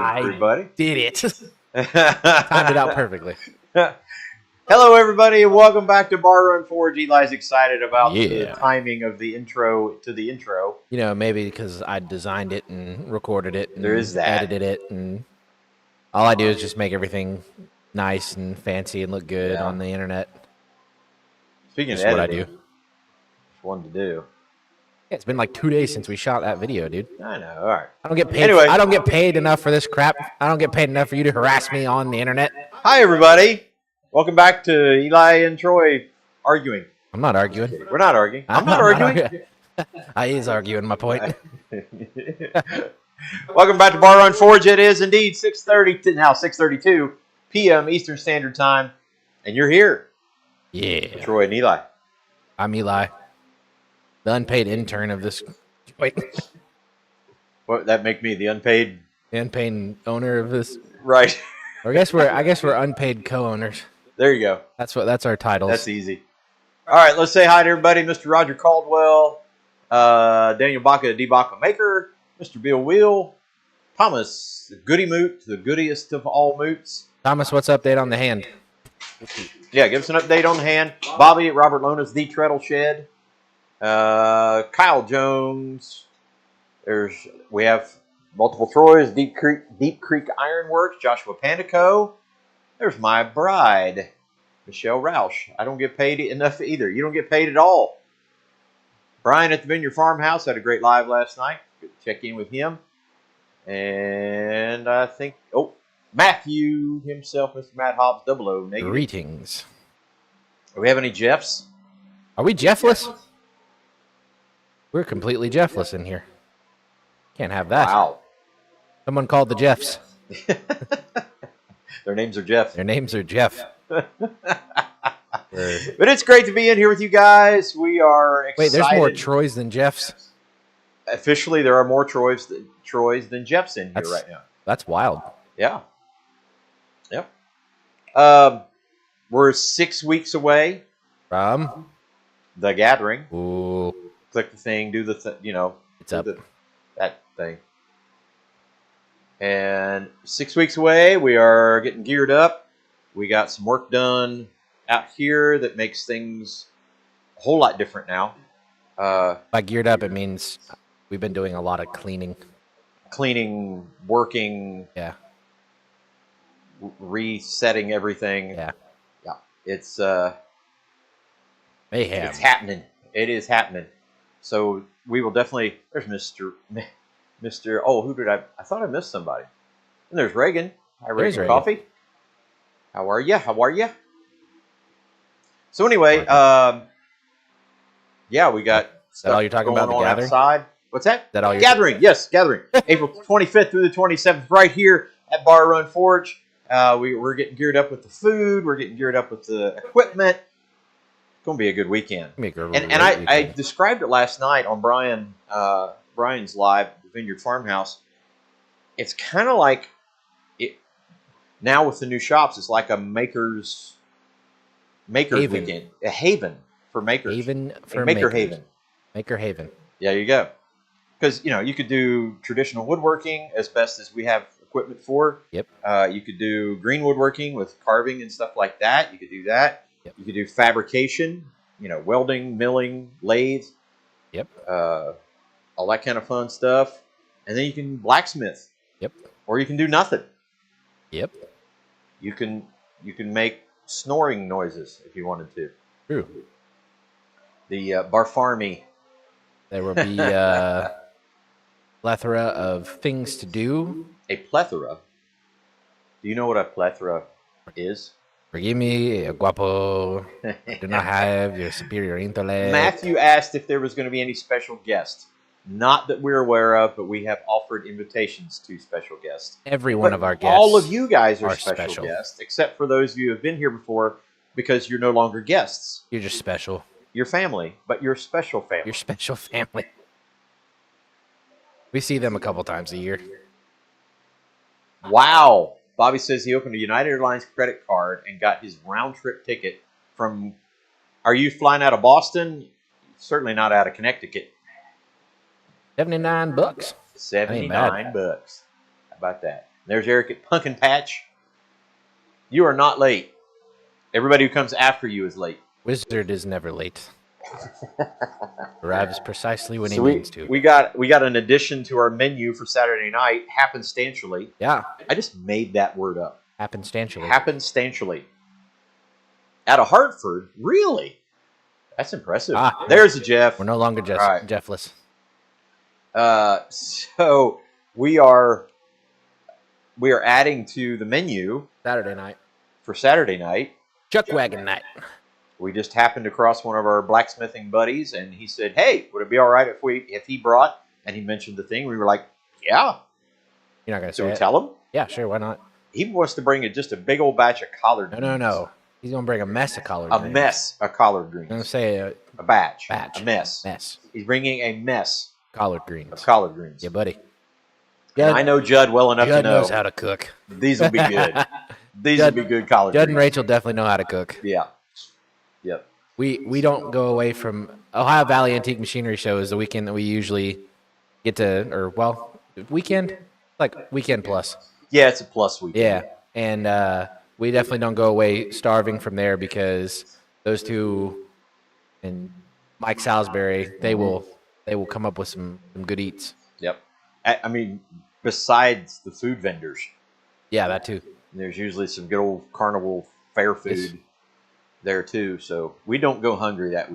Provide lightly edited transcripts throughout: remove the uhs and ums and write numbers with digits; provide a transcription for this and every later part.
everybody. Did it. Timed it out perfectly. Hello, everybody, and welcome back to Bar Run Forge. Eli's excited about the timing of the intro to the intro. You know, maybe because I designed it and recorded it and there is that. edited it, and all I do is just make everything nice and fancy and look good on the internet. Speaking That's of what editing, I do. it's one to do. Yeah, it's been like 2 days since we shot that video, dude. I know. All right. I don't get paid. Anyway, I don't get paid enough for this crap. I don't get paid enough for you to harass me on the internet. Hi, everybody. Welcome back to Eli and Troy arguing. I'm not arguing. We're not arguing. I'm not arguing. I is arguing my point. Welcome back to Bar Run Forge. It is indeed 6:32 p.m. Eastern Standard Time, and you're here. Yeah. Troy and Eli. I'm Eli, the unpaid intern of this. Wait. What, that make me the unpaid owner of this? Right. Or I guess we're unpaid co-owners. There you go. That's our titles. That's easy. All right, let's say hi to everybody. Mr. Roger Caldwell, Daniel Baca, the D-Baca Maker, Mr. Bill Wheel, Thomas, the Goody Moot, the goodiest of all moots. Thomas, what's the update on the hand? Yeah, give us an update on the hand. Bobby at Robert Lona's The Treadle Shed. Kyle Jones. We have multiple Troys, Deep Creek Ironworks, Joshua Pandico. There's my bride, Michelle Roush. I don't get paid enough either. You don't get paid at all. Brian at the Vineyard Farmhouse had a great live last night. Good to check in with him. And I think, Matthew himself, Mr. Matt Hobbs, 00 negative. Greetings. Do we have any Jeffs? Are we Jeffless? We're completely Jeffless in here. Can't have that. Wow. Someone called the Jeffs. Their names are Jeff. Their names are Jeff. But it's great to be in here with you guys. We are excited. Wait, there's more Troys than Jeffs? Officially, there are more Troys than Jeffs in here right now. That's wild. Yeah. Yep. We're 6 weeks away from the gathering. Ooh. Click the thing, do the it's up. That thing. And 6 weeks away, we are getting geared up. We got some work done out here that makes things a whole lot different now. By geared up, it means we've been doing a lot of cleaning. Cleaning, working. Yeah. Resetting everything. Yeah. Yeah. It's mayhem. It's happening. It is happening. So we will definitely. There's Mr. Oh, who did I thought I missed somebody. And there's Reagan. Hi, Reagan Coffee. How are you? How are you? So anyway, yeah, we got stuff all you're talking about, the gathering? Outside. What's that? That all gathering? Yes, gathering. April 25th through the 27th, right here at Bar Run Forge. We're getting geared up with the food. We're getting geared up with the equipment. It's going to be a good weekend. And I described it last night on Brian's live at the Vineyard Farmhouse. It's kind of like it now with the new shops. It's like a maker's weekend, a haven for makers. Maker Haven. Maker Haven. Yeah, there you go. Because you could do traditional woodworking as best as we have equipment for. Yep. You could do green woodworking with carving and stuff like that. You could do that. Yep. You could do fabrication. Welding, milling, lathe. Yep. All that kind of fun stuff. And then you can blacksmith. Yep. Or you can do nothing. Yep. You can make snoring noises if you wanted to. True. The Barfarmy. There will be a plethora of things to do. A plethora? Do you know what a plethora is? Forgive me, guapo. I do not have your superior intellect. Matthew asked if there was going to be any special guests. Not that we're aware of, but we have offered invitations to special guests. Every one of our guests. All of you guys are special guests, except for those of you who have been here before, because you're no longer guests. You're just special. You're family, but you're special family. You're special family. We see them a couple times a year. Wow. Bobby says he opened a United Airlines credit card and got his round-trip ticket from... Are you flying out of Boston? Certainly not out of Connecticut. $79. $79. How about that? There's Eric at Pumpkin Patch. You are not late. Everybody who comes after you is late. Wizard is never late. Arrives precisely when he So means to. we got an addition to our menu for Saturday night, happenstantially. Yeah. I just made that word up. Happenstantially. Happenstantially. Out of Hartford? Really? That's impressive. There's a Jeff. We're no longer Jeffless. So we are adding to the menu Saturday night. For Saturday night. Chuck wagon night. We just happened across one of our blacksmithing buddies, and he said, "Hey, would it be all right if he brought?" And he mentioned the thing. We were like, "Yeah." You're not gonna say So we it. tell him? Yeah, sure. Why not? He wants to bring just a big old batch of collard greens. No. He's gonna bring a mess of collard greens. A mess of collard greens. I'm gonna say a batch. A mess. He's bringing a mess. Collard greens. Of collard greens. Yeah, buddy. And I know Judd well enough to know. Judd knows how to cook. These will be good. These will be good collard greens. Judd and Rachel definitely know how to cook. Yeah. Yep. We don't go away from Ohio Valley Antique Machinery Show is the weekend that we usually get to, weekend, like weekend plus. Yeah, it's a plus weekend. Yeah, and we definitely don't go away starving from there because those two and Mike Salisbury, they will come up with some good eats. Yep. I mean, besides the food vendors. Yeah, that too. There's usually some good old carnival fair food there too. So we don't go hungry that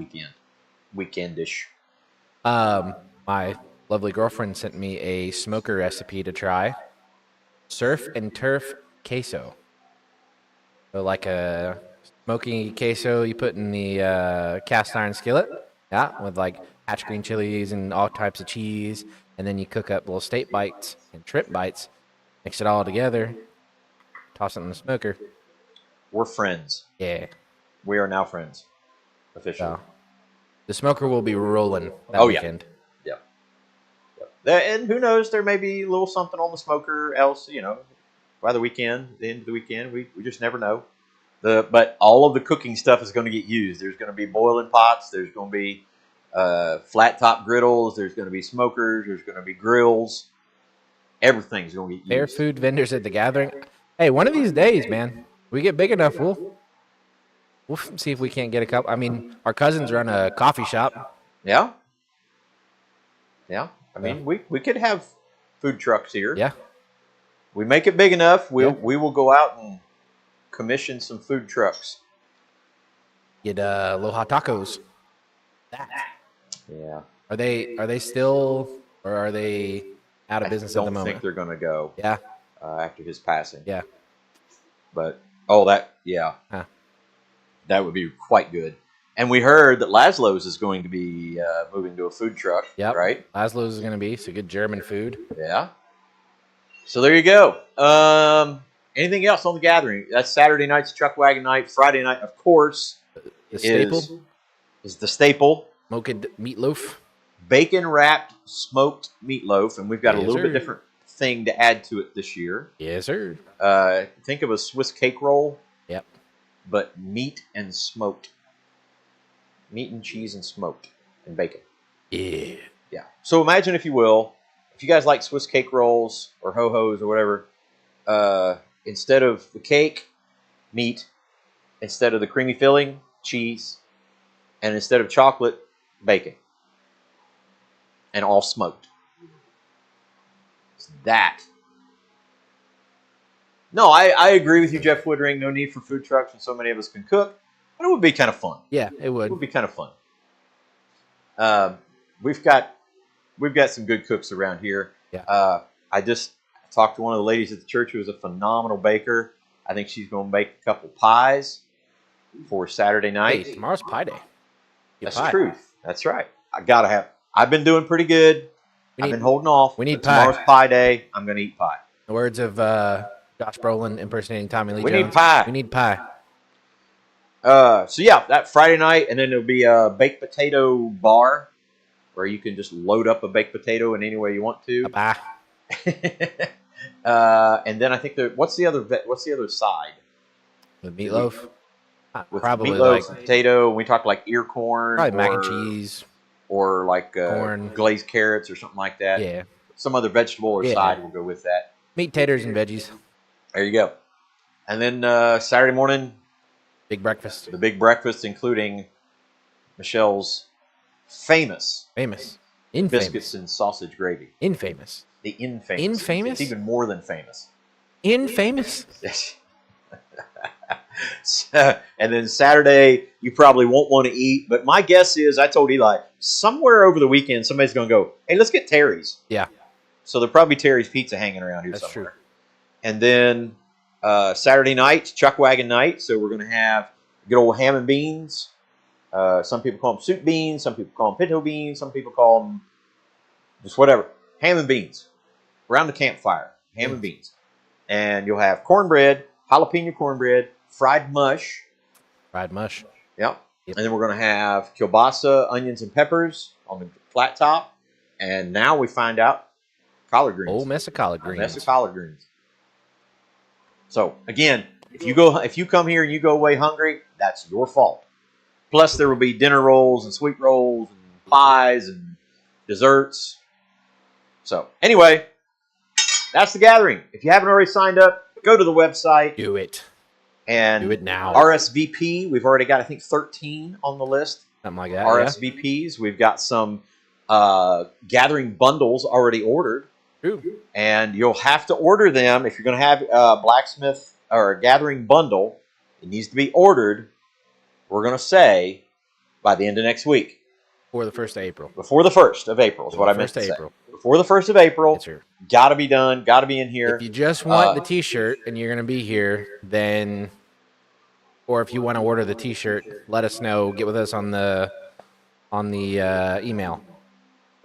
weekendish. My lovely girlfriend sent me a smoker recipe to try. Surf and turf queso. So like a smoky queso you put in the cast iron skillet. Yeah, with like hatch green chilies and all types of cheese. And then you cook up little steak bites and shrimp bites. Mix it all together. Toss it in the smoker. We're friends. Yeah. We are now friends. Officially. So, the smoker will be rolling that weekend. Yeah. And who knows, there may be a little something on the smoker else, by the weekend, the end of the weekend. We just never know. But all of the cooking stuff is going to get used. There's going to be boiling pots. There's going to be flat top griddles. There's going to be smokers. There's going to be grills. Everything's going to get used. Fair food vendors at the gathering. Hey, one of these days, man, we get big enough, we'll see if we can't get a couple. I mean, our cousins run a coffee shop. Yeah. Yeah. I mean, we could have food trucks here. Yeah. We make it big enough, we will go out and commission some food trucks. Get little hot tacos. That. Yeah. Are they still, or are they out of business at the moment? I don't think they're going to go. Yeah. After his passing. Yeah. But that would be quite good. And we heard that Laszlo's is going to be moving to a food truck. Yep. Right? Laszlo's is going to be so good German food. Yeah. So there you go. Anything else on the gathering? That's Saturday night's Chuck Wagon night. Friday night, of course, the staple is the staple. Smoked meatloaf. Bacon wrapped smoked meatloaf, and we've got a little bit different thing to add to it this year. Yes, sir. Think of a Swiss cake roll. Yep. But meat and smoked. Meat and cheese and smoked and bacon. Yeah. Yeah. So imagine, if you will, if you guys like Swiss cake rolls or ho-hos or whatever, instead of the cake, meat, instead of the creamy filling, cheese, and instead of chocolate, bacon. And all smoked. It's that. No, I agree with you, Jeff Woodring. No need for food trucks when so many of us can cook. But it would be kind of fun. Yeah, it would. It would be kind of fun. We've got some good cooks around here. Yeah. I just talked to one of the ladies at the church who is a phenomenal baker. I think she's going to bake a couple pies for Saturday night. Hey, tomorrow's pie day. That's the truth. That's right. I've been doing pretty good. I've been holding off. We need pie. Tomorrow's pie day. I'm going to eat pie. The words of Josh Brolin impersonating Tommy Lee Jones. We need pie. We need pie. So yeah, that Friday night, and then there'll be a baked potato bar where you can just load up a baked potato in any way you want to. Pie. And then I think what's the other side? The meatloaf. With probably meatloaf, like potato. We talk like ear corn, probably mac and cheese, or like corn, glazed carrots or something like that. Yeah. Some other vegetable or side will go with that. Meat, taters, and veggies. There you go. And then Saturday morning, Big breakfast. the big breakfast, including Michelle's famous biscuits and sausage gravy. Infamous. The infamous. Infamous? It's even more than famous. Infamous? And then Saturday, you probably won't want to eat, but my guess is, I told Eli, somewhere over the weekend, somebody's going to go, hey, let's get Terry's. Yeah. So there'll probably be Terry's Pizza hanging around here That's somewhere. true. And then Saturday night, Chuck Wagon night. So we're going to have good old ham and beans. Some people call them soup beans. Some people call them pinto beans. Some people call them just whatever. Ham and beans. Around the campfire. Ham and beans. And you'll have cornbread, jalapeno cornbread, fried mush. Fried mush. Yep. And then we're going to have kielbasa, onions, and peppers on the flat top. And now we find out collard greens. Old mess of collard greens. A mess of collard greens. So again, if you come here and you go away hungry, that's your fault. Plus, there will be dinner rolls and sweet rolls and pies and desserts. So anyway, that's the gathering. If you haven't already signed up, go to the website. Do it. And do it now. RSVP. We've already got, I think, 13 on the list. Something like that. RSVPs. Yeah. We've got some gathering bundles already ordered. True. And you'll have to order them if you're going to have a blacksmith or a gathering bundle. It needs to be ordered, we're going to say, by the end of next week. Before the 1st of April. Before the 1st of April is what I meant to say. Before the 1st of April. Yes, sir. Got to be done. Got to be in here. If you just want the T-shirt and you're going to be here, then, or if you want to order the T-shirt, let us know. Get with us on the email.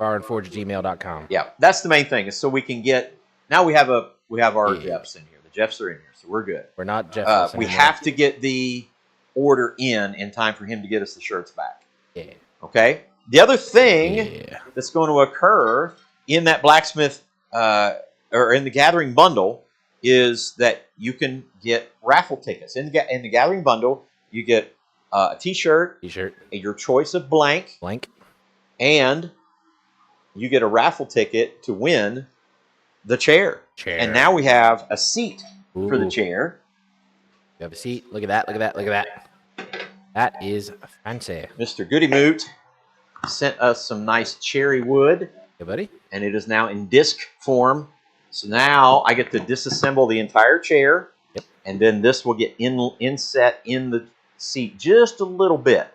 barandforge@gmail.com. Yeah, that's the main thing. Is so we can get. Now we have our Jeffs in here. The Jeffs are in here, so we're good. We're not Jeffs. We have to get the order in time for him to get us the shirts back. Yeah. Okay. The other thing that's going to occur in that blacksmith or in the gathering bundle is that you can get raffle tickets. In the gathering bundle, you get a T-shirt, your choice of blank, and you get a raffle ticket to win the chair. And now we have a seat for the chair. You have a seat. Look at that. Look at that. Look at that. That is fancy. Mr. Goody Moot sent us some nice cherry wood. Hey, buddy. And it is now in disc form. So now I get to disassemble the entire chair. Yep. And then this will get inset in the seat just a little bit.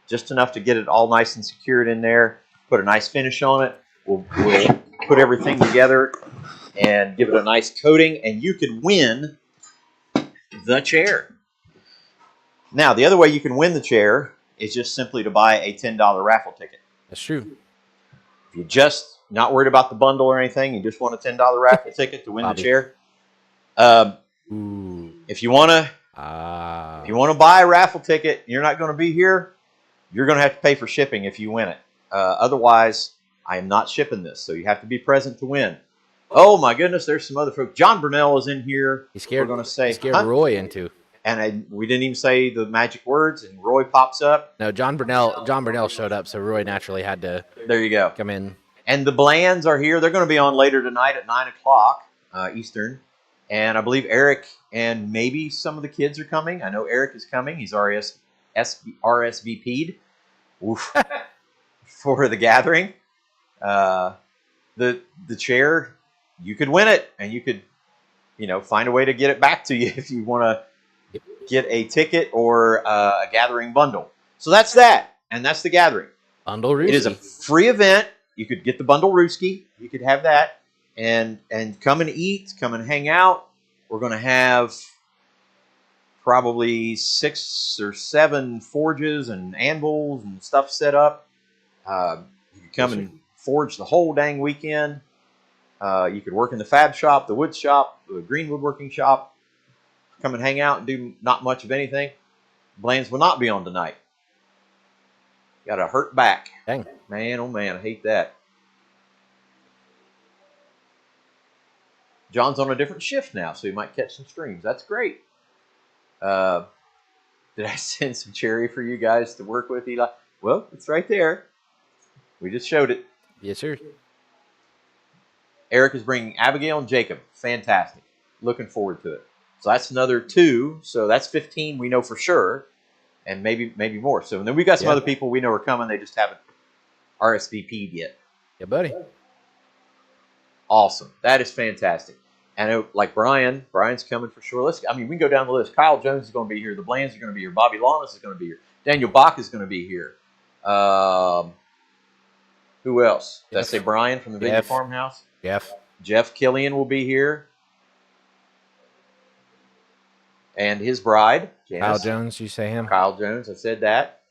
Just enough to get it all nice and secured in there. Put a nice finish on it. We'll put everything together and give it a nice coating. And you can win the chair. Now, the other way you can win the chair is just simply to buy a $10 raffle ticket. That's true. If you're just not worried about the bundle or anything, you just want a $10 raffle ticket to win the chair. If you want to buy a raffle ticket, you're not going to be here. You're going to have to pay for shipping if you win it. Otherwise, I am not shipping this, so you have to be present to win. Oh my goodness, there's some other folks. John Brunell is in here. He scared Huh? Roy into. And we didn't even say the magic words, and Roy pops up. No, John Brunell showed up, so Roy naturally had to. There you go. Come in. And the Blands are here. They're going to be on later tonight at 9 o'clock Eastern. And I believe Eric and maybe some of the kids are coming. I know Eric is coming. He's RSVP'd for the gathering. The chair, you could win it, and you could, find a way to get it back to you if you want to get a ticket or a gathering bundle. So that's that, and that's the gathering. Bundle Rooski. It is a free event. You could get the bundle Rooski. You could have that, and come and eat, come and hang out. We're going to have probably 6 or 7 forges and anvils and stuff set up. You could come and forge the whole dang weekend. You could work in the fab shop, the wood shop, the green woodworking shop. Come and hang out and do not much of anything. Blands will not be on tonight. Got a hurt back. Dang. Man, oh man, I hate that. John's on a different shift now, so he might catch some streams. That's great. Did I send some cherry for you guys to work with, Eli? Well, it's right there. We just showed it. Yes, sir. Eric is bringing Abigail and Jacob. Fantastic. Looking forward to it. So that's another 2. So that's 15 we know for sure. And maybe more. So and then we got some other people we know are coming. They just haven't RSVP'd yet. Yeah, buddy. Awesome. That is fantastic. And like Brian's coming for sure. We can go down the list. Kyle Jones is going to be here. The Blands are going to be here. Bobby Lawless is going to be here. Daniel Bach is going to be here. Who else? Did I say Brian from the Vineyard Farmhouse? Jeff Killian will be here. And his bride, Janice. Kyle Jones, you say him? Kyle Jones, I said that.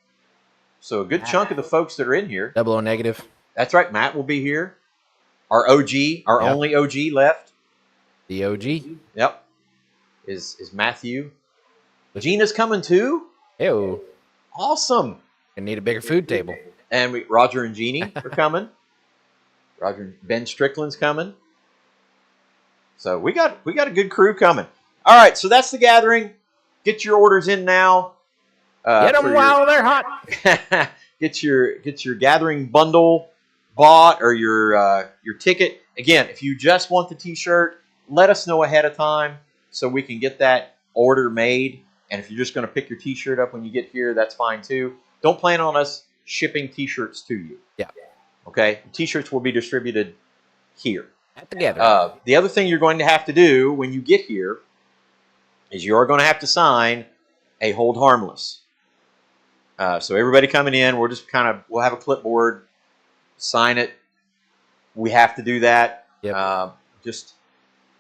So a good chunk of the folks that are in here. Double O negative. That's right. Matt will be here. Our OG, only OG left. The OG. Yep. Is Matthew. Gina's coming too? Ew. Awesome. I need a bigger food table. And Roger and Jeannie are coming. Ben Strickland's coming. So we got a good crew coming. All right, so that's the gathering. Get your orders in now. Get them while they're hot. Get your gathering bundle bought or your ticket. Again, if you just want the T-shirt, let us know ahead of time so we can get that order made. And if you're just going to pick your T-shirt up when you get here, that's fine too. Don't plan on us shipping T-shirts to you. Yeah. Okay? T-shirts will be distributed here. At the gathering. The other thing you're going to have to do when you get here is you are going to have to sign a hold harmless. So everybody coming in, we'll have a clipboard, sign it. We have to do that. Yep.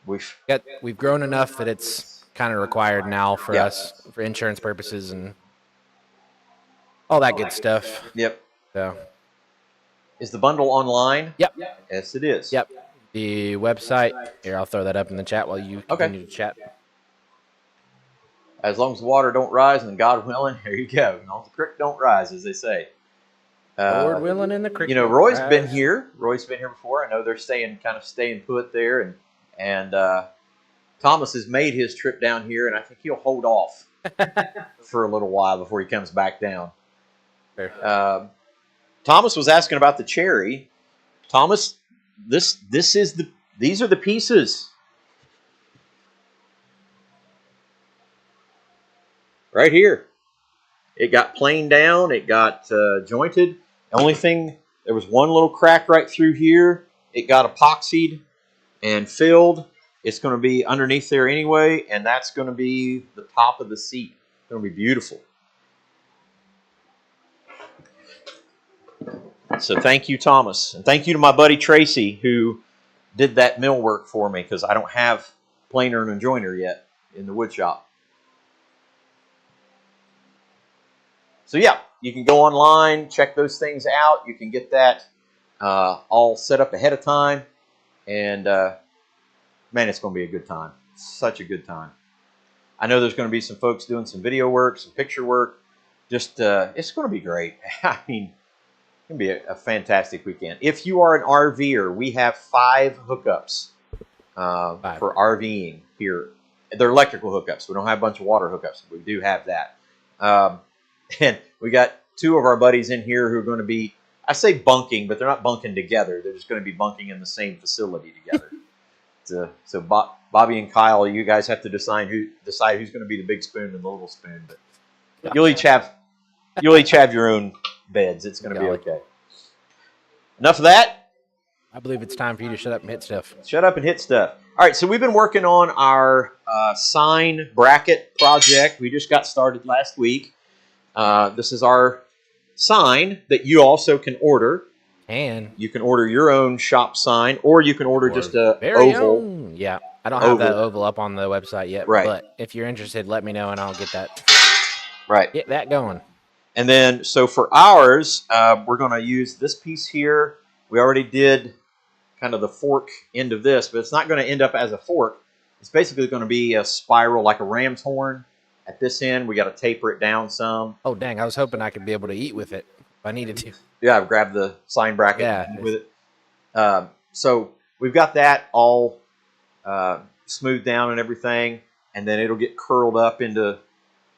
We've grown enough that it's kind of required now for us for insurance purposes and all that good stuff. Yep. So, is the bundle online? Yep. Yes, it is. Yep. The website. Here, I'll throw that up in the chat while you continue to chat. As long as the water don't rise, and God willing, there you go. The creek don't rise, as they say. Lord willing, in the creek. Roy's been here. Roy's been here before. I know they're staying put there, and Thomas has made his trip down here, and I think he'll hold off for a little while before he comes back down. Thomas was asking about the cherry. Thomas, these are the pieces. Right here. It got planed down. It got jointed. The only thing, there was one little crack right through here. It got epoxied and filled. It's going to be underneath there anyway, and that's going to be the top of the seat. It's going to be beautiful. So thank you, Thomas. And thank you to my buddy Tracy, who did that millwork for me, because I don't have planer and joiner yet in the wood shop. So yeah, you can go online, check those things out. You can get that all set up ahead of time. And man, it's going to be a good time. Such a good time. I know there's going to be some folks doing some video work, some picture work. Just, it's going to be great. I mean, it's going to be a fantastic weekend. If you are an RVer, we have 5 hookups for RVing here. They're electrical hookups. We don't have a bunch of water hookups. We do have that. And we got 2 of our buddies in here who are going to be, I say bunking, but they're not bunking together. They're just going to be bunking in the same facility together. So Bobby and Kyle, you guys have to decide who's going to be the big spoon and the little spoon. But you'll each have your own beds. It's going to be okay. Enough of that. I believe it's time for you to shut up and hit stuff. Shut up and hit stuff. All right, so we've been working on our sign bracket project. We just got started last week. This is our sign that you also can order. And you can order your own shop sign, or you can order just a oval. Own. Yeah, I don't have that oval up on the website yet. Right. But if you're interested, let me know and I'll get that. Right. Get that going. And then, so for ours, we're going to use this piece here. We already did kind of the fork end of this, but it's not going to end up as a fork. It's basically going to be a spiral like a ram's horn. At this end, we got to taper it down some. Oh, dang. I was hoping I could be able to eat with it if I needed to. Yeah, I've grabbed the sign bracket with it. So we've got that all smoothed down and everything, and then it'll get curled up into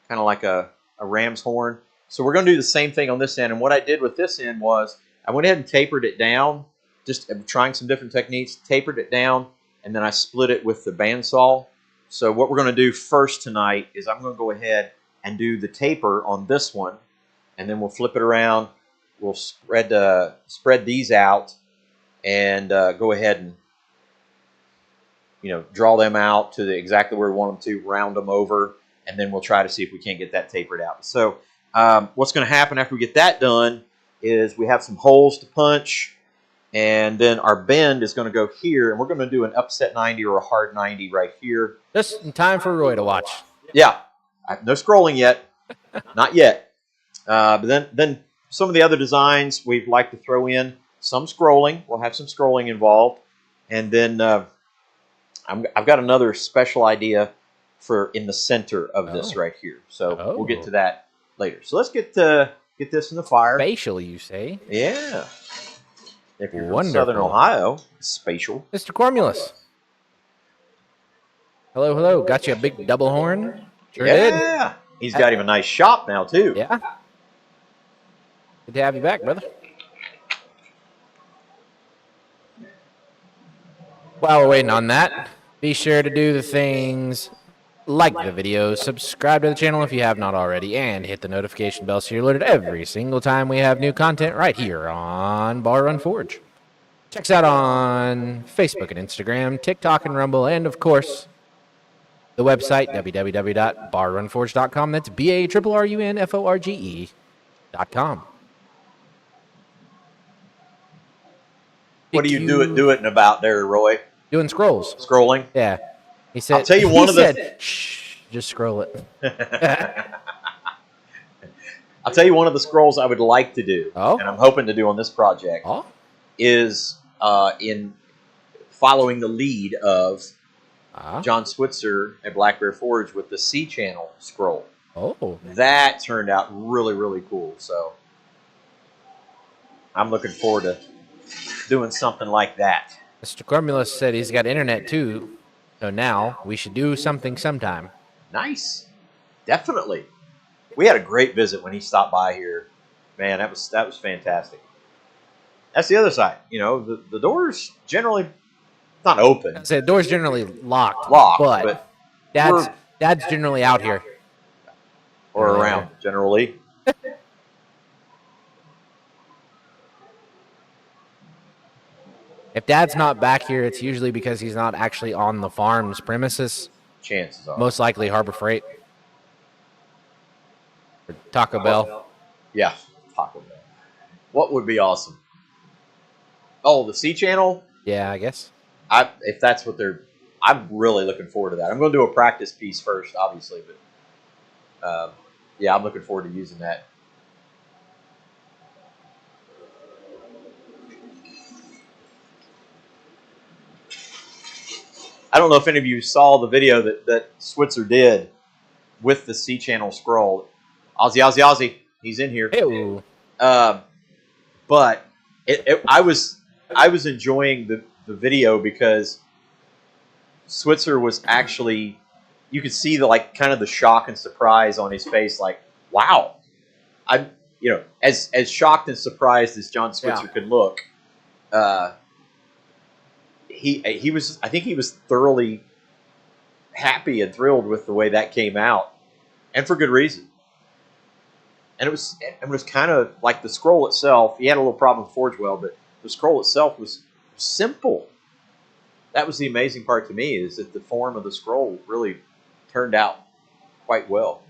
kind of like a ram's horn. So we're going to do the same thing on this end. And what I did with this end was I went ahead and tapered it down just trying some different techniques, tapered it down, and then I split it with the bandsaw. So what we're going to do first tonight is I'm going to go ahead and do the taper on this one, and then we'll flip it around. We'll spread these out and go ahead and draw them out to exactly where we want them to, round them over, and then we'll try to see if we can't get that tapered out. So what's going to happen after we get that done is we have some holes to punch, and then our bend is going to go here, and we're going to do an upset 90 or a hard 90 right here. Just in time for Roy to watch. Yeah. No scrolling yet. Not yet. But then some of the other designs we'd like to throw in some scrolling. We'll have some scrolling involved. And then I've got another special idea for in the center of this right here. So we'll get to that later. So let's get this in the fire. Spatial, you say? Yeah. If you're from Southern Ohio, spatial. Mr. Cormulus. Hello, hello. Got you a big double horn? Sure did. Yeah. He's got him a nice shop now, too. Yeah. Good to have you back, brother. While we're waiting on that, be sure to do the things like the video, subscribe to the channel if you have not already, and hit the notification bell so you're alerted every single time we have new content right here on Bar Run Forge. Check us out on Facebook and Instagram, TikTok and Rumble, and of course, the website, www.barrunforge.com. That's BARRUNFORGE.com. What are you doing about there, Roy? Doing scrolls. Scrolling? Yeah. He said, I'll tell you one of the... Shh, just scroll it. I'll tell you one of the scrolls I would like to do, and I'm hoping to do on this project, is in following the lead of John Switzer at Black Bear Forge with the C channel scroll. Oh. That turned out really, really cool. So I'm looking forward to doing something like that. Mr. Cormulus said he's got internet too. So now we should do something sometime. Nice. Definitely. We had a great visit when he stopped by here. Man, that was fantastic. That's the other side. The door's generally not open. I said the door's generally locked. But Dad's generally out here. Or around, generally. If Dad's not back here, it's usually because he's not actually on the farm's premises. Chances are. Most likely Harbor Freight. Or Taco Bell. Yeah, Taco Bell. What would be awesome? Oh, the C channel? Yeah, I guess. If that's what they're... I'm really looking forward to that. I'm going to do a practice piece first, obviously. But, yeah, I'm looking forward to using that. I don't know if any of you saw the video that Switzer did with the C channel scroll. Ozzy, he's in here. Ew. But I was enjoying the video because Switzer was actually, you could see the kind of the shock and surprise on his face, like, wow. I'm as shocked and surprised as John Switzer could look. He was, I think he was thoroughly happy and thrilled with the way that came out, and for good reason. And it was kind of like the scroll itself. He had a little problem with Forge Well, but the scroll itself was simple. That was the amazing part to me, is that the form of the scroll really turned out quite well.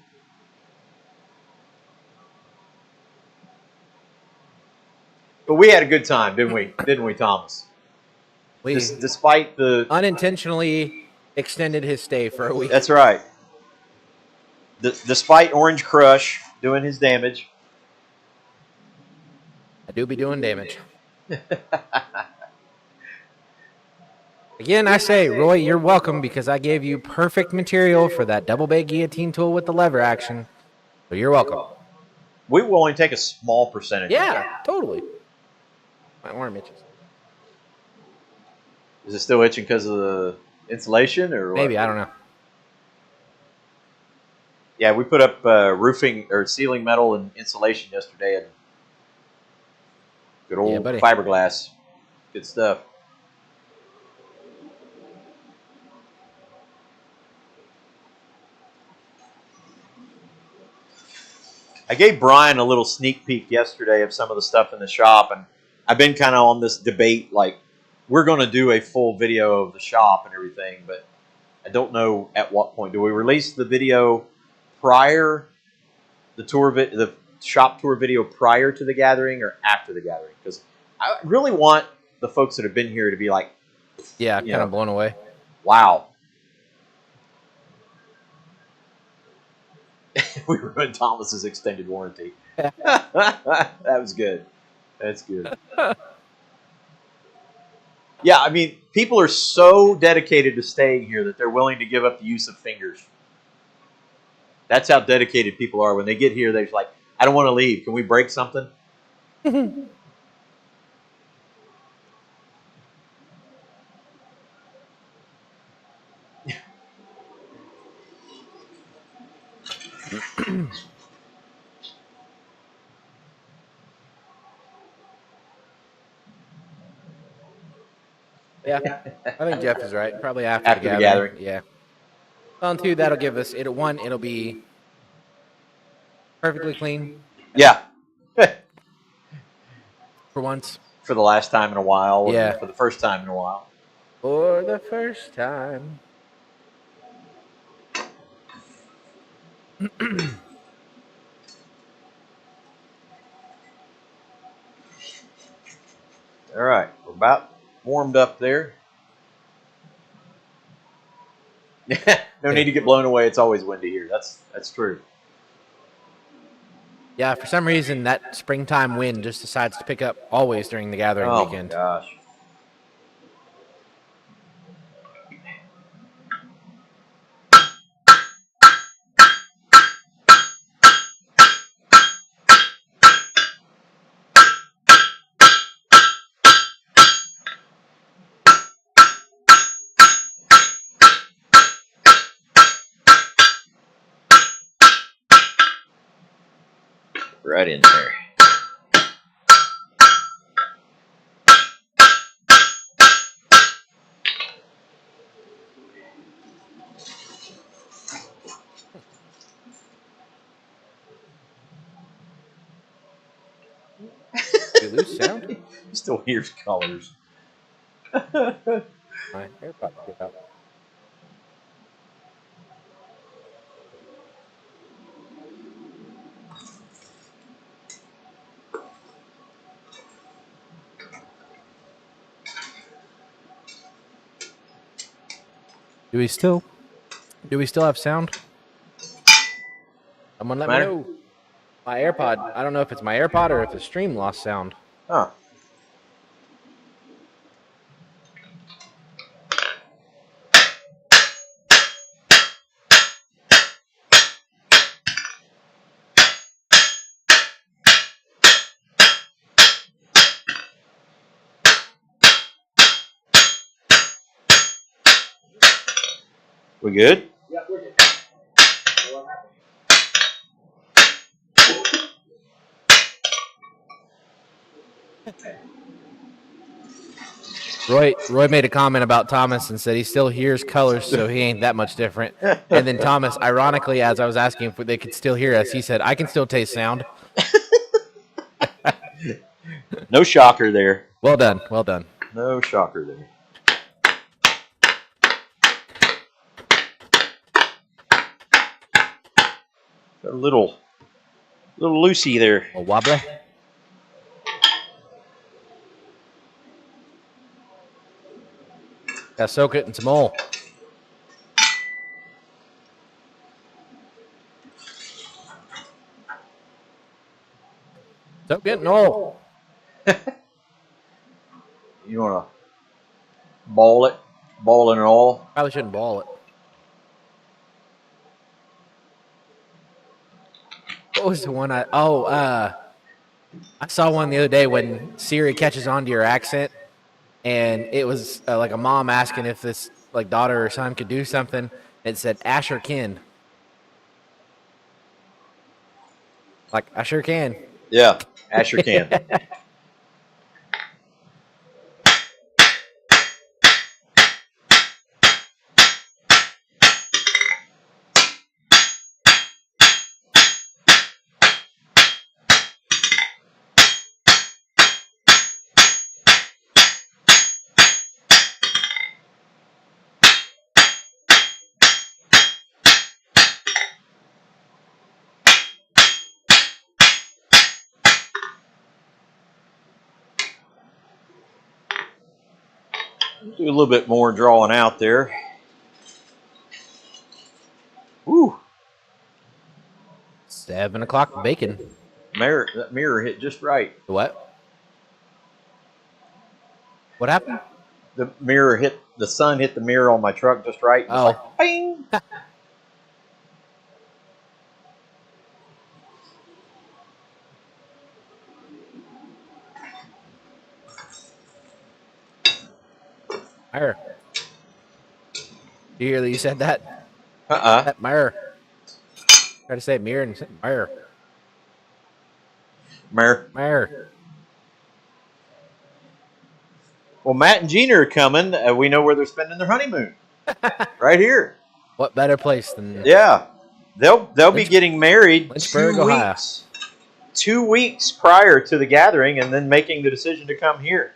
But we had a good time, didn't we? Didn't we, Thomas? Despite the... Unintentionally extended his stay for a week. That's right. Despite Orange Crush doing his damage. I do be doing damage. Again, I say, Roy, you're welcome, because I gave you perfect material for that double bay guillotine tool with the lever action. So you're welcome. We will only take a small percentage. Yeah, totally. My arm itches. Is it still itching because of the insulation, or what? Maybe, I don't know. Yeah, we put up roofing or ceiling metal and insulation yesterday, and good old fiberglass Good stuff. I gave Brian a little sneak peek yesterday of some of the stuff in the shop, and I've been kind of on this debate, like, we're going to do a full video of the shop and everything, but I don't know at what point. Do we release the video prior, the shop tour video prior to the gathering or after the gathering? Because I really want the folks that have been here to be like, yeah, kind of blown away. Wow. We ruined Thomas's extended warranty. That was good. That's good. Yeah, I mean, people are so dedicated to staying here that they're willing to give up the use of fingers. That's how dedicated people are. When they get here, they're just like, I don't want to leave. Can we break something? Yeah, I think Jeff is right. Probably after the gathering. Yeah. On two, that'll give us one. It'll be perfectly clean. Yeah. For once. For the last time in a while. Yeah. For the first time in a while. For the first time. All right, we're about warmed up there. No need to get blown away. It's always windy here. That's true. Yeah, for some reason that springtime wind just decides to pick up always during the gathering weekend. Oh my gosh. Right in there. You lose sound? You still hear colors. My AirPods get out. Do we still have sound? Someone let me know. My AirPod, I don't know if it's my AirPod or if the stream lost sound. Huh. We good? Yeah, we're good. What happened? Roy made a comment about Thomas and said he still hears colors, so he ain't that much different. And then Thomas, ironically, as I was asking if they could still hear us, he said, I can still taste sound. No shocker there. Well done. Well done. No shocker there. Got a little loosey there. A wobbly. Gotta soak it in some oil. Soak it in oil. You want to boil it? Boil it in oil? Probably shouldn't boil it. What was the one I saw one the other day when Siri catches on to your accent, and it was like a mom asking if this like daughter or son could do something. It said Asher Ken. Like, I sure can. Yeah, Asher can. Do a little bit more drawing out there. Woo! 7 o'clock bacon. That mirror hit just right. What? What happened? The sun hit the mirror on my truck just right. Oh. Like, bing! Meyer. You hear that you said that? That Meyer. Try to say mirror and say Meyer. Meyer. Well, Matt and Gina are coming. We know where they're spending their honeymoon. Right here. What better place than Yeah. They'll be getting married Lynchburg, 2 Ohio. weeks. 2 weeks prior to the gathering, and then making the decision to come here.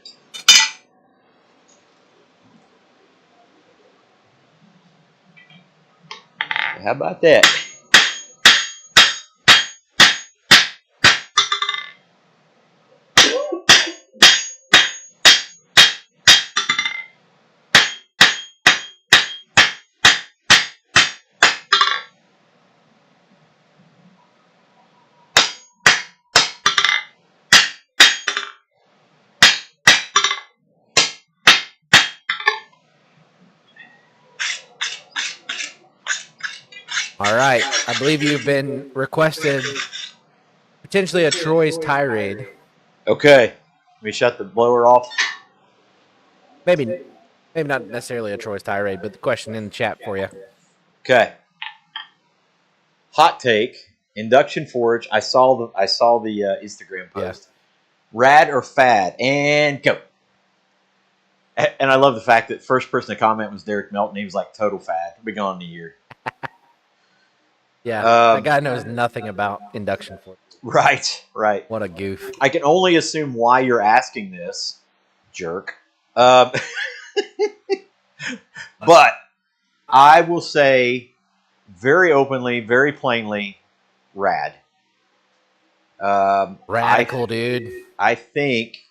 How about that? All right. I believe you've been requested potentially a Troy's tirade. Okay. Let me shut the blower off. Maybe not necessarily a Troy's tirade, but the question in the chat for you. Okay. Hot take. Induction forge. I saw the Instagram post. Yeah. Rad or fad? And go. And I love the fact that first person to comment was Derek Melton. He was like, total fad. He'll be gone in a year. Yeah, that guy knows nothing about induction forge. Right. What a goof. I can only assume why you're asking this, jerk. But I will say very openly, very plainly, rad. Radical, dude. I think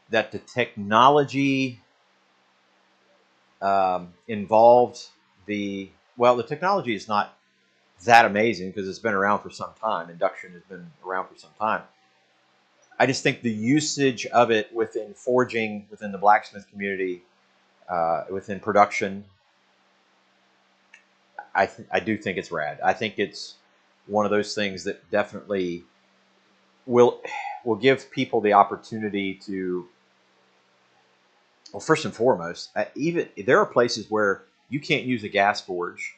that the technology involved the technology is not that amazing because it's been around for some time. Induction has been around for some time. I just think the usage of it within forging, within the blacksmith community, within production, I do think it's rad. I think it's one of those things that definitely will give people the opportunity to. Well, first and foremost, even there are places where you can't use a gas forge.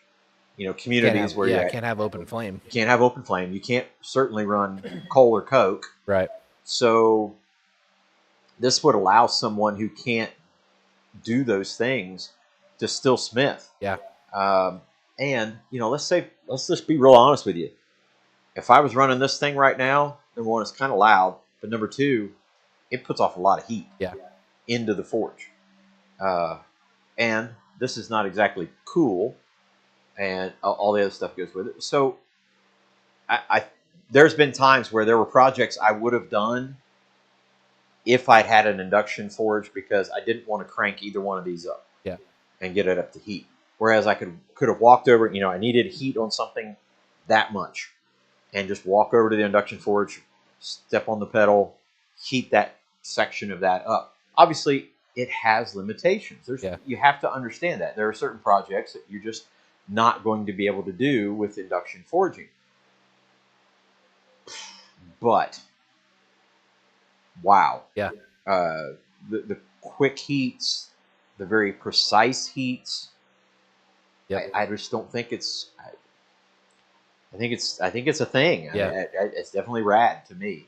Communities where you can't have open flame. You can't have open flame. You can't certainly run coal or coke. Right. So this would allow someone who can't do those things to still smith. Yeah. And let's just be real honest with you. If I was running this thing right now, number one, it's kind of loud, but number two, it puts off a lot of heat. Yeah. Into the forge. And this is not exactly cool, and all the other stuff goes with it. So there's been times where there were projects I would have done if I'd had an induction forge because I didn't want to crank either one of these up. Yeah. And get it up to heat. Whereas I could have walked over, I needed heat on something that much and just walk over to the induction forge, step on the pedal, heat that section of that up. Obviously, it has limitations. You have to understand that. There are certain projects that you're just not going to be able to do with induction forging. But, wow. Yeah. The quick heats, the very precise heats. Yep. I just don't think it's. I think it's a thing. Yeah. It's definitely rad to me.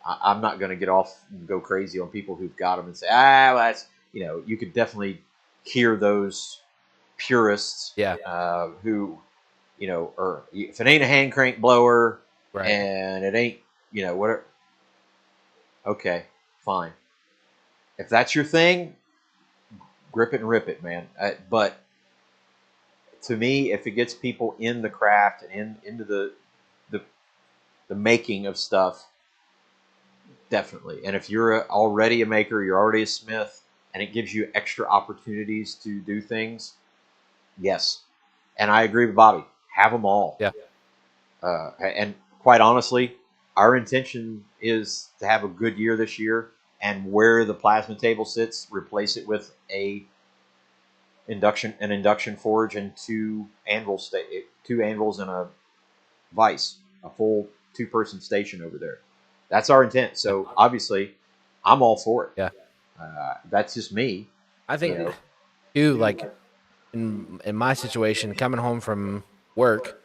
I'm not going to get off and go crazy on people who've got them and say, well, that's, you could definitely hear those purists. Yeah. Who, or if it ain't a hand crank blower, right, and it ain't, whatever. Okay, fine. If that's your thing, grip it and rip it, man. But to me, if it gets people in the craft and into the making of stuff, definitely. And if you're already a maker, you're already a smith, and it gives you extra opportunities to do things, yes. And I agree with Bobby. Have them all. Yeah. And quite honestly, our intention is to have a good year this year, and where the plasma table sits, replace it with an induction forge and two anvils and a vise, a full 2-person station over there. That's our intent. So obviously, I'm all for it. Yeah. That's just me. I think, You know. too, like in my situation, coming home from work,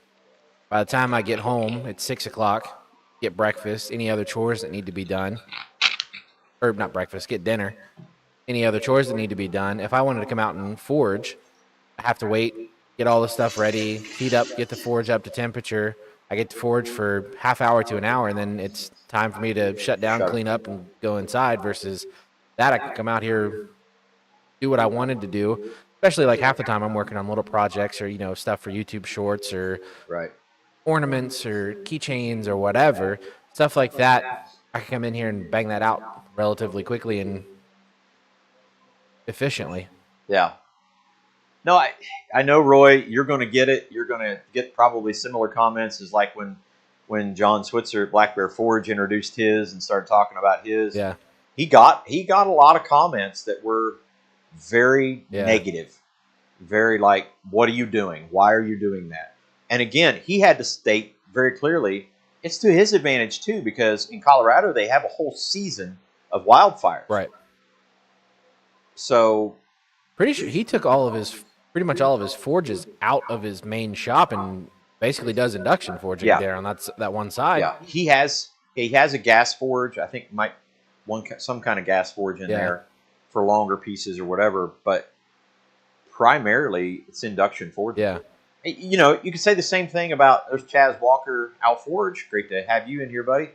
by the time I get home, it's 6 o'clock. Get breakfast, any other chores that need to be done, or not breakfast, get dinner, any other chores that need to be done. If I wanted to come out and forge, I have to wait, get all the stuff ready, heat up, get the forge up to temperature. I get to forge for half hour to an hour, and then it's time for me to shut down, clean up, and go inside. Versus that, I can come out here, do what I wanted to do. Especially like half the time I'm working on little projects or, stuff for YouTube shorts or Right. ornaments or keychains or whatever. Stuff like that, I can come in here and bang that out relatively quickly and efficiently. Yeah. No, I know, Roy, you're going to get it. You're going to get probably similar comments as like when John Switzer at Black Bear Forge introduced his and started talking about his. Yeah. He got a lot of comments that were very negative. Very like, what are you doing? Why are you doing that? And again, he had to state very clearly, it's to his advantage too, because in Colorado they have a whole season of wildfires. Right. So pretty sure he took pretty much all of his forges out of his main shop and basically does induction forging there on that one side. Yeah, he has a gas forge. I think some kind of gas forge in there for longer pieces or whatever, but primarily it's induction forging. Yeah. You could say the same thing about, there's Chaz Walker, Al Forge. Great to have you in here, buddy.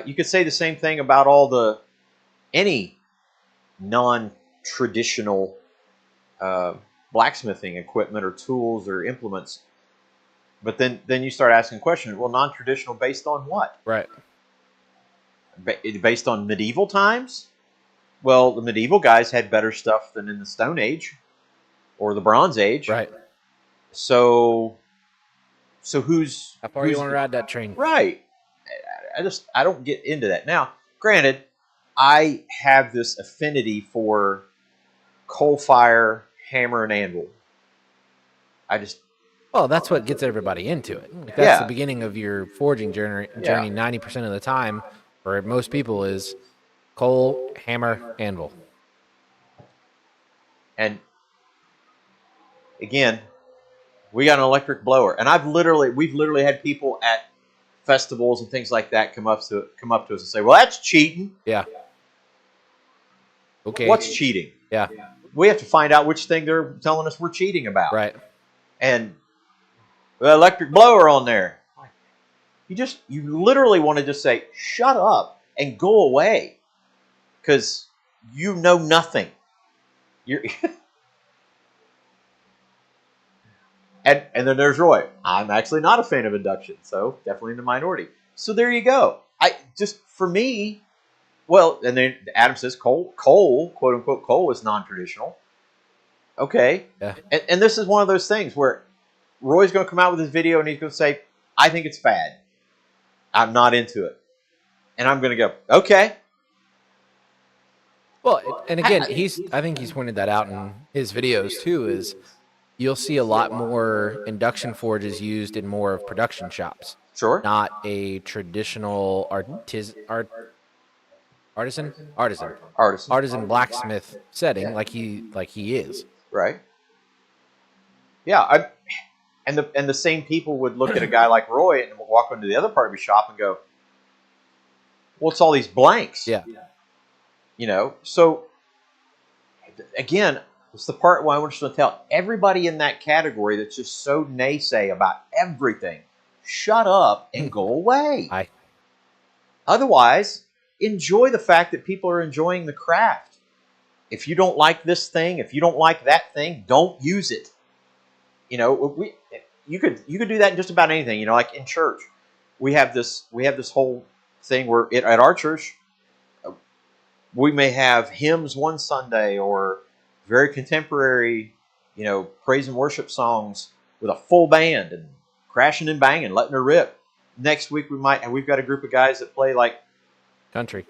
You could say the same thing about any non-traditional blacksmithing equipment or tools or implements. But then you start asking questions. Well, non-traditional based on what? Right. Based on medieval times? Well, the medieval guys had better stuff than in the Stone Age or the Bronze Age. Right. So who's... How far you want to ride that train? Right. I don't get into that. Now, granted, I have this affinity for coal fire, hammer, and anvil. Well, that's what gets everybody into it. Like, that's the beginning of your forging journey. 90% of the time, for most people, is coal, hammer, anvil. And again, we got an electric blower, and we've literally had people at festivals and things like that come up to us and say, "Well, that's cheating." Yeah. Okay. What's cheating? Yeah. We have to find out which thing they're telling us we're cheating about. Right. And the electric blower on there. You literally want to just say, shut up and go away. Because you know nothing. And then there's Roy. I'm actually not a fan of induction, so definitely in the minority. So there you go. For me, well, and then Adam says coal, quote unquote, coal is non-traditional. Okay. Yeah. And this is one of those things where Roy's going to come out with his video and he's going to say, I think it's fad. I'm not into it. And I'm going to go, okay. Well, and again, I think he's pointed that out in his videos too, is you'll see a lot more induction forges used in more of production shops. Sure. Not a traditional artisan blacksmith setting like he is. Right. Yeah, and the same people would look at a guy like Roy and walk into the other part of his shop and go, "What's all these blanks?" Yeah. So again, it's the part where I want to tell everybody in that category that's just so naysay about everything, shut up and go away. Otherwise, enjoy the fact that people are enjoying the craft. If you don't like this thing, if you don't like that thing, don't use it. You could do that in just about anything. Like in church, we have this whole thing where at our church, we may have hymns one Sunday or very contemporary, praise and worship songs with a full band and crashing and banging, letting her rip. Next week we've got a group of guys that play like country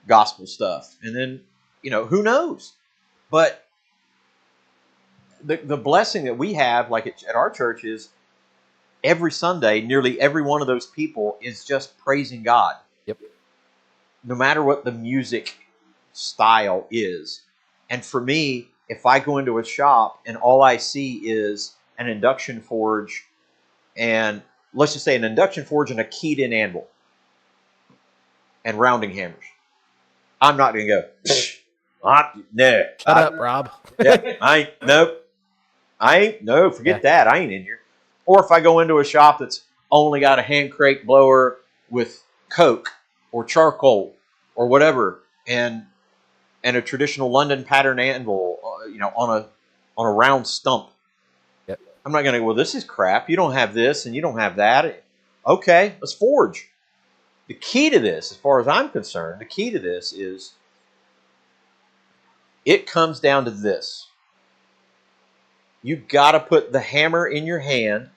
gospel stuff, and then who knows? But the blessing that we have, like at our church, is every Sunday, nearly every one of those people is just praising God. Yep. No matter what the music style is. And for me, if I go into a shop and all I see is an induction forge and let's just say an induction forge and a keyed in anvil and rounding hammers, I'm not going to go, no. Shut up, Rob. Yeah, forget that. I ain't in here. Or if I go into a shop that's only got a hand crank blower with coke or charcoal or whatever, and a traditional London pattern anvil, on a round stump. Yep. I'm not going to go, well, this is crap. You don't have this and you don't have that. Okay, let's forge. The key to this, as far as I'm concerned, the key to this is it comes down to this. You got to put the hammer in your hand,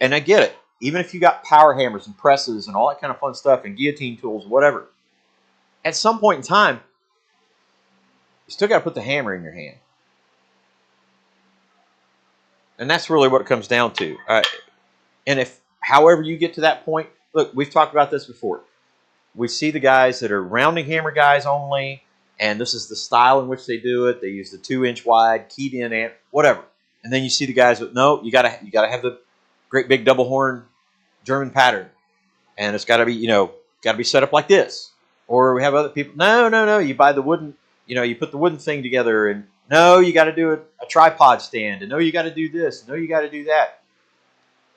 and I get it. Even if you got power hammers and presses and all that kind of fun stuff and guillotine tools, whatever, at some point in time, you still got to put the hammer in your hand. And that's really what it comes down to. And if, however you get to that point, look, we've talked about this before. We see the guys that are rounding hammer guys only, and this is the style in which they do it. They use the 2-inch wide, keyed in, and whatever. And then you see the guys with, no, you gotta have the great big double horn German pattern. And it's gotta be set up like this. Or we have other people, no, you buy the wooden, you put the wooden thing together, and no, you got to do a tripod stand, and no, you got to do this, and no, you got to do that.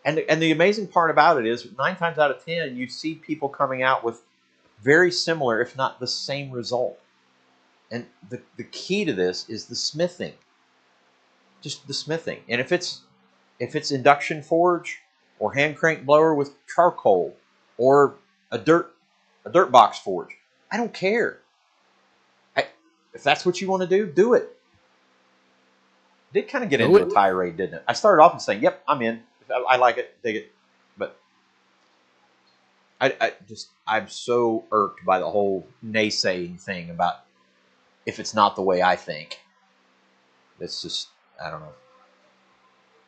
And the amazing part about it is 9 times out of 10, you see people coming out with very similar, if not the same result. And the key to this is the smithing. Just the smithing. And if it's induction forge or hand crank blower with charcoal or a dirt box forge, I don't care. If that's what you want to do it. Did kind of get into a tirade, didn't it? I started off and saying, "Yep, I'm in. I like it, dig it," but I'm so irked by the whole naysaying thing about if it's not the way I think. It's just, I don't know.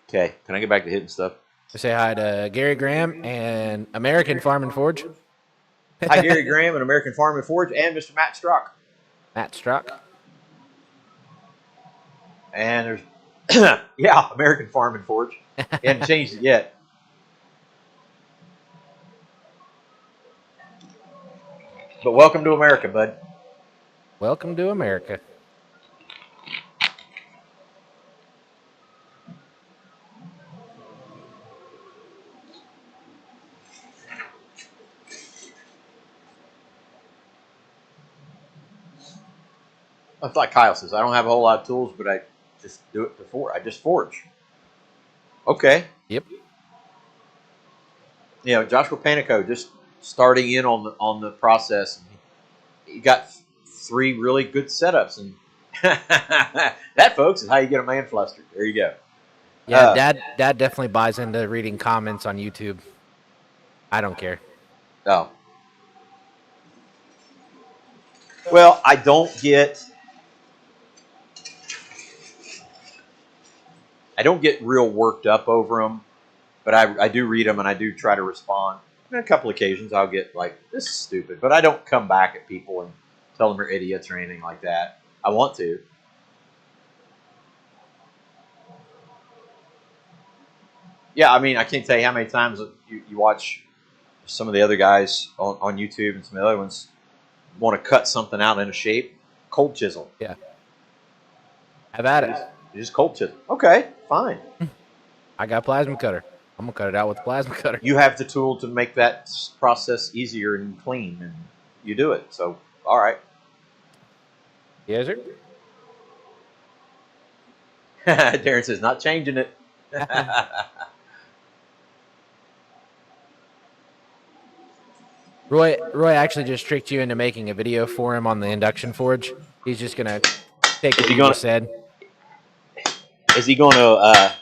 Okay, can I get back to hitting stuff? Say hi to Gary Graham and American Farm and Forge. Hi, Gary Graham and American Farm and Forge, and Mr. Matt Strock. Matt Strock. And there's, American Farm and Forge. He hadn't changed it yet. But welcome to America, bud. Welcome to America. It's like Kyle says, I don't have a whole lot of tools, but I just do it before. I just forge. Okay. Yep. Joshua Panico just starting in on the process. He got 3 really good setups, and that, folks, is how you get a man flustered. There you go. Yeah, Dad definitely buys into reading comments on YouTube. I don't care. Oh. Well, I don't get real worked up over them, but I do read them and I do try to respond. On a couple occasions, I'll get like, this is stupid, but I don't come back at people and tell them they're idiots or anything like that. I want to. Yeah, I mean, I can't tell you how many times you watch some of the other guys on YouTube and some of the other ones want to cut something out in a shape. Cold chisel. Yeah. Have at it. You just cold chisel. Okay, fine. I got a plasma cutter. I'm going to cut it out with a plasma cutter. You have the tool to make that process easier and clean, and you do it. So, all right. Yes, sir. Darren says, not changing it. Roy actually just tricked you into making a video for him on the induction forge. He's just gonna take what you just said. Is he gonna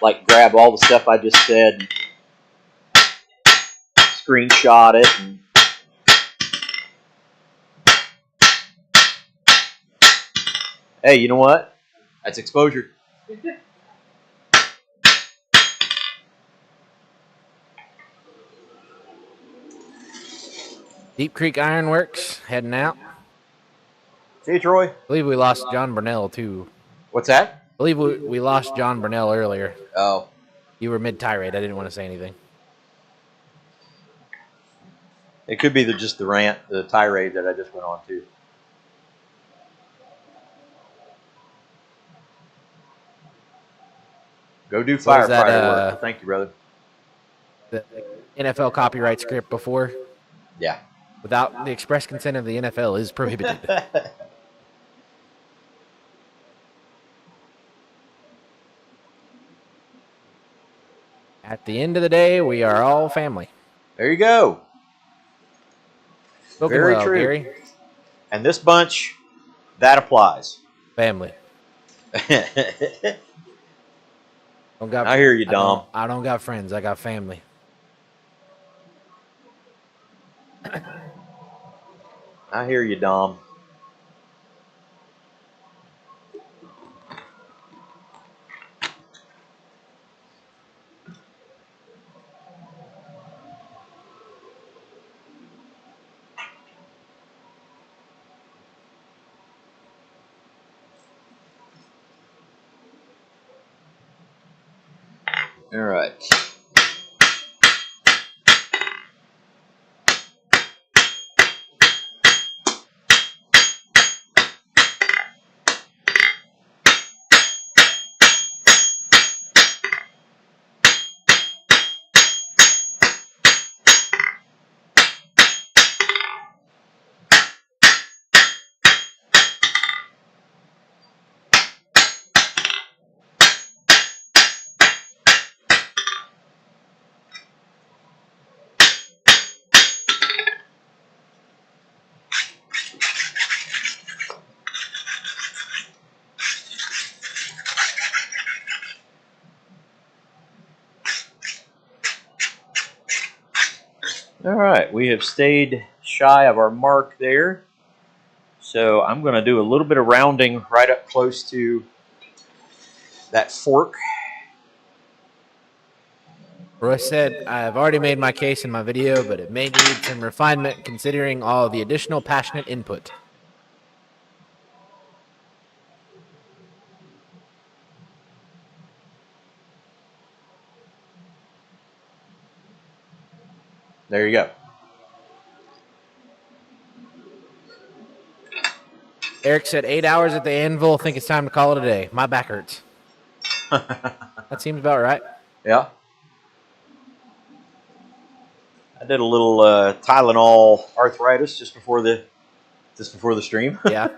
like grab all the stuff I just said, and screenshot it, and hey, you know what? That's exposure. Deep Creek Ironworks heading out. See you, Troy. I believe we lost John Burnell too. What's that? I believe we lost John Burnell earlier. Oh. You were mid-tirade. I didn't want to say anything. It could be just the rant, the tirade that I just went on to. Go do firefighter work. Thank you, brother. The NFL copyright script before? Yeah. Without the express consent of the NFL is prohibited. At the end of the day, we are all family. There you go. Spoken Very well, true. Gary. And this bunch, that applies. Family. I Don't hear you, Dom. I don't got friends. I got family. I hear you, Dom. All right. All right, we have stayed shy of our mark there. So I'm going to do a little bit of rounding right up close to that fork. Roy said, I've already made my case in my video, but it may need some refinement considering all the additional passionate input. There you go. Eric said 8 hours at the anvil. Think it's time to call it a day. My back hurts. That seems about right. Yeah. I did a little Tylenol arthritis just before the stream. Yeah.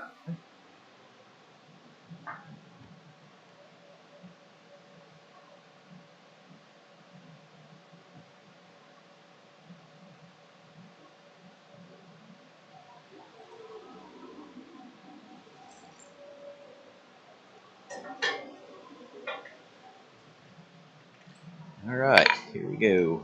All right, here we go.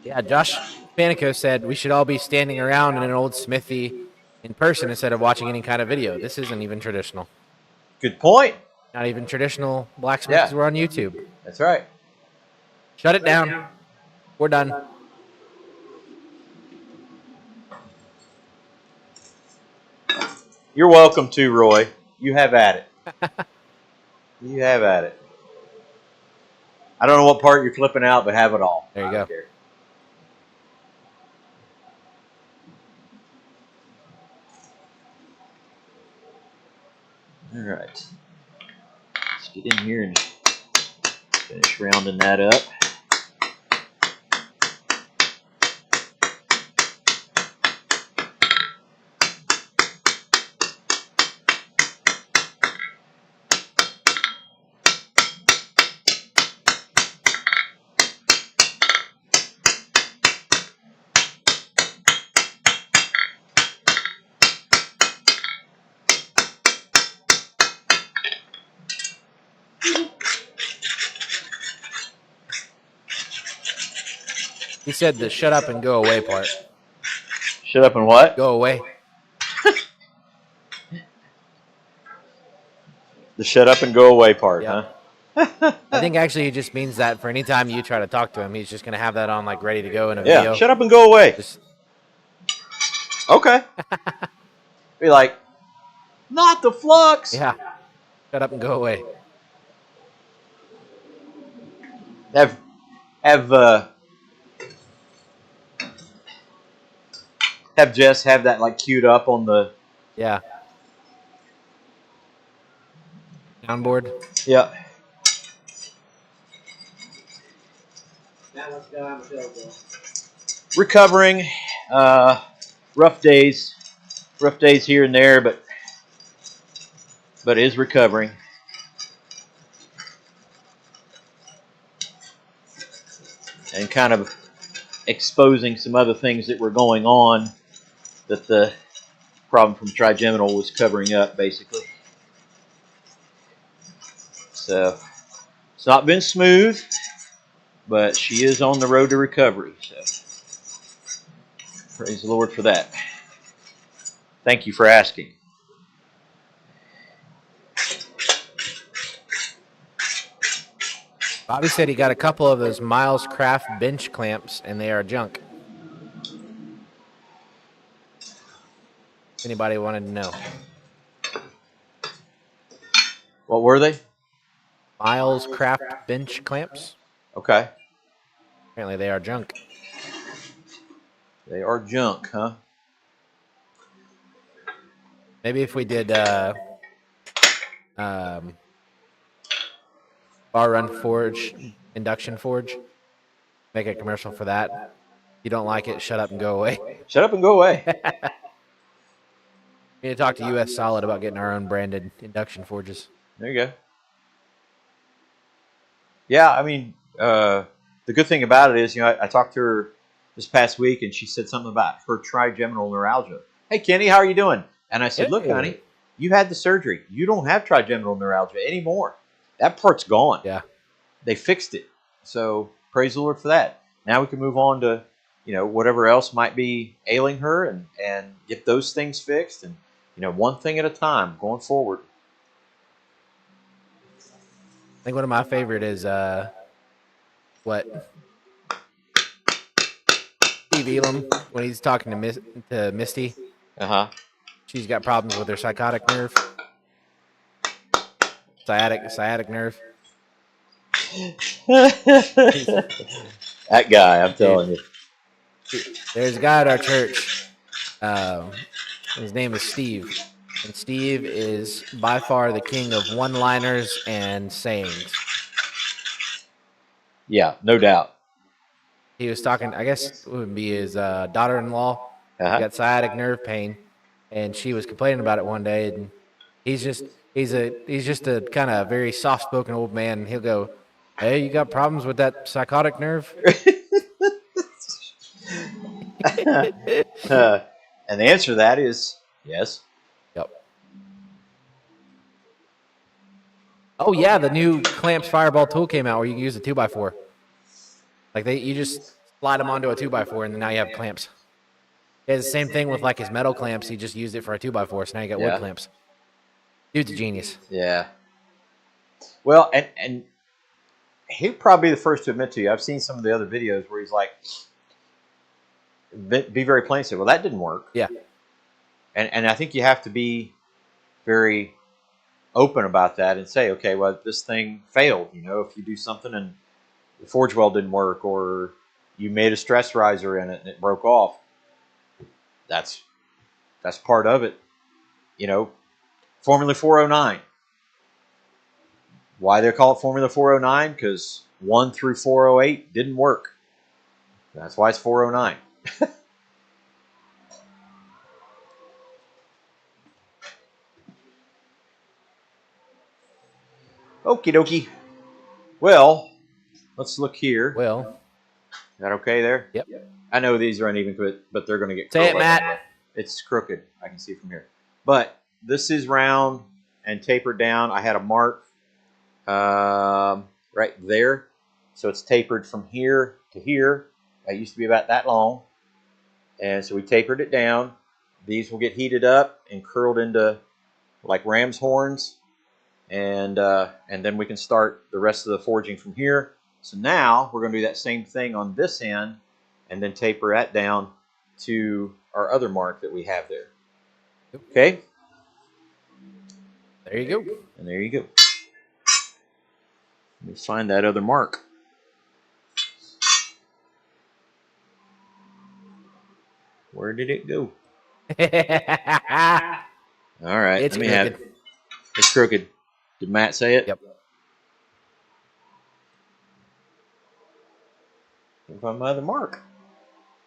Yeah, Josh Panico said we should all be standing around in an old smithy in person instead of watching any kind of video. This isn't even traditional. Good point. Not even traditional blacksmith because we're on YouTube. That's right. Shut it down. We're done. You're welcome to, Roy. You have at it. You have at it. I don't know what part you're clipping out, but have it all. There you I go. don't care. All right. Let's get in here and finish rounding that up. He said the shut up and go away part. Shut up and what? Go away. The shut up and go away part, Yep. huh? I think actually he just means that for any time you try to talk to him, he's just going to have that on like ready to go in a Yeah, video. shut up and go away. Just, Okay. Be like, not the flux. yeah. Shut up and go away. Have Jess have that like queued up on the. Yeah. Soundboard. Yeah. Now let's go. I'm available. Recovering. Rough days here and there, but is recovering. And kind of exposing some other things that were going on that the problem from trigeminal was covering up, basically. So it's not been smooth, but she is on the road to recovery. So praise the Lord for that. Thank you for asking. Bobby said he got a couple of those Miles Craft bench clamps, and they are junk. Anybody wanted to know? What were they? Miles Craft bench clamps. Okay. Apparently they are junk. They are junk, huh? Maybe if we did bar run forge, induction forge, make a commercial for that. If you don't like it, shut up and go away. Shut up and go away. We need to talk to US Solid about getting our own branded induction forges. There you go. Yeah, I mean, the good thing about it is, I talked to her this past week, and she said something about her trigeminal neuralgia. Hey, Kenny, how are you doing? And I said, look, honey, you had the surgery. You don't have trigeminal neuralgia anymore. That part's gone. Yeah. They fixed it. So praise the Lord for that. Now we can move on to, whatever else might be ailing her and get those things fixed. And, one thing at a time going forward. I think one of my favorite is what Steve Elam when he's talking to Misty. Uh-huh. She's got problems with her psychotic nerve. Sciatic nerve. That guy, I'm telling you. There's a guy at our church. His name is Steve. And Steve is by far the king of one-liners and sayings. Yeah, no doubt. He was talking, I guess it would be his daughter-in-law. Uh-huh. Got sciatic nerve pain, and she was complaining about it one day. And he's just a kind of very soft-spoken old man. And he'll go, "Hey, you got problems with that psychotic nerve?" And the answer to that is yes. Yep. Oh yeah, the new clamps fireball tool came out where you can use a 2x4. Like you just slide them onto a 2x4 and then now you have clamps. He has the same thing with like his metal clamps. He just used it for a 2x4, so now you got wood clamps. Dude's a genius. Yeah. Well, and he'd probably be the first to admit to you. I've seen some of the other videos where he's like, be very plain and say, well, that didn't work. Yeah. And I think you have to be very open about that and say, okay, well, this thing failed. You know, if you do something and the forge weld didn't work, or you made a stress riser in it and it broke off, that's part of it. You know, Formula 409. Why they call it Formula 409? Because 1 through 408 didn't work. That's why it's 409. Okie dokie. Well, let's look here. Well, Is that okay there? yep. I know these are uneven, but they're going to get Say it, curled. Matt. It's crooked. I can see from here. But this is round and tapered down. I had a mark right there. So it's tapered from here to here. That used to be about that long. And so we tapered it down. These will get heated up and curled into like ram's horns. And then we can start the rest of the forging from here. So now we're going to do that same thing on this end and then taper that down to our other mark that we have there. Okay? There you go. And there you go. Let me find that other mark. Where did it go? All right, It's let me have it. crooked. It's crooked. Did Matt say it? Yep. Can't find my other mark.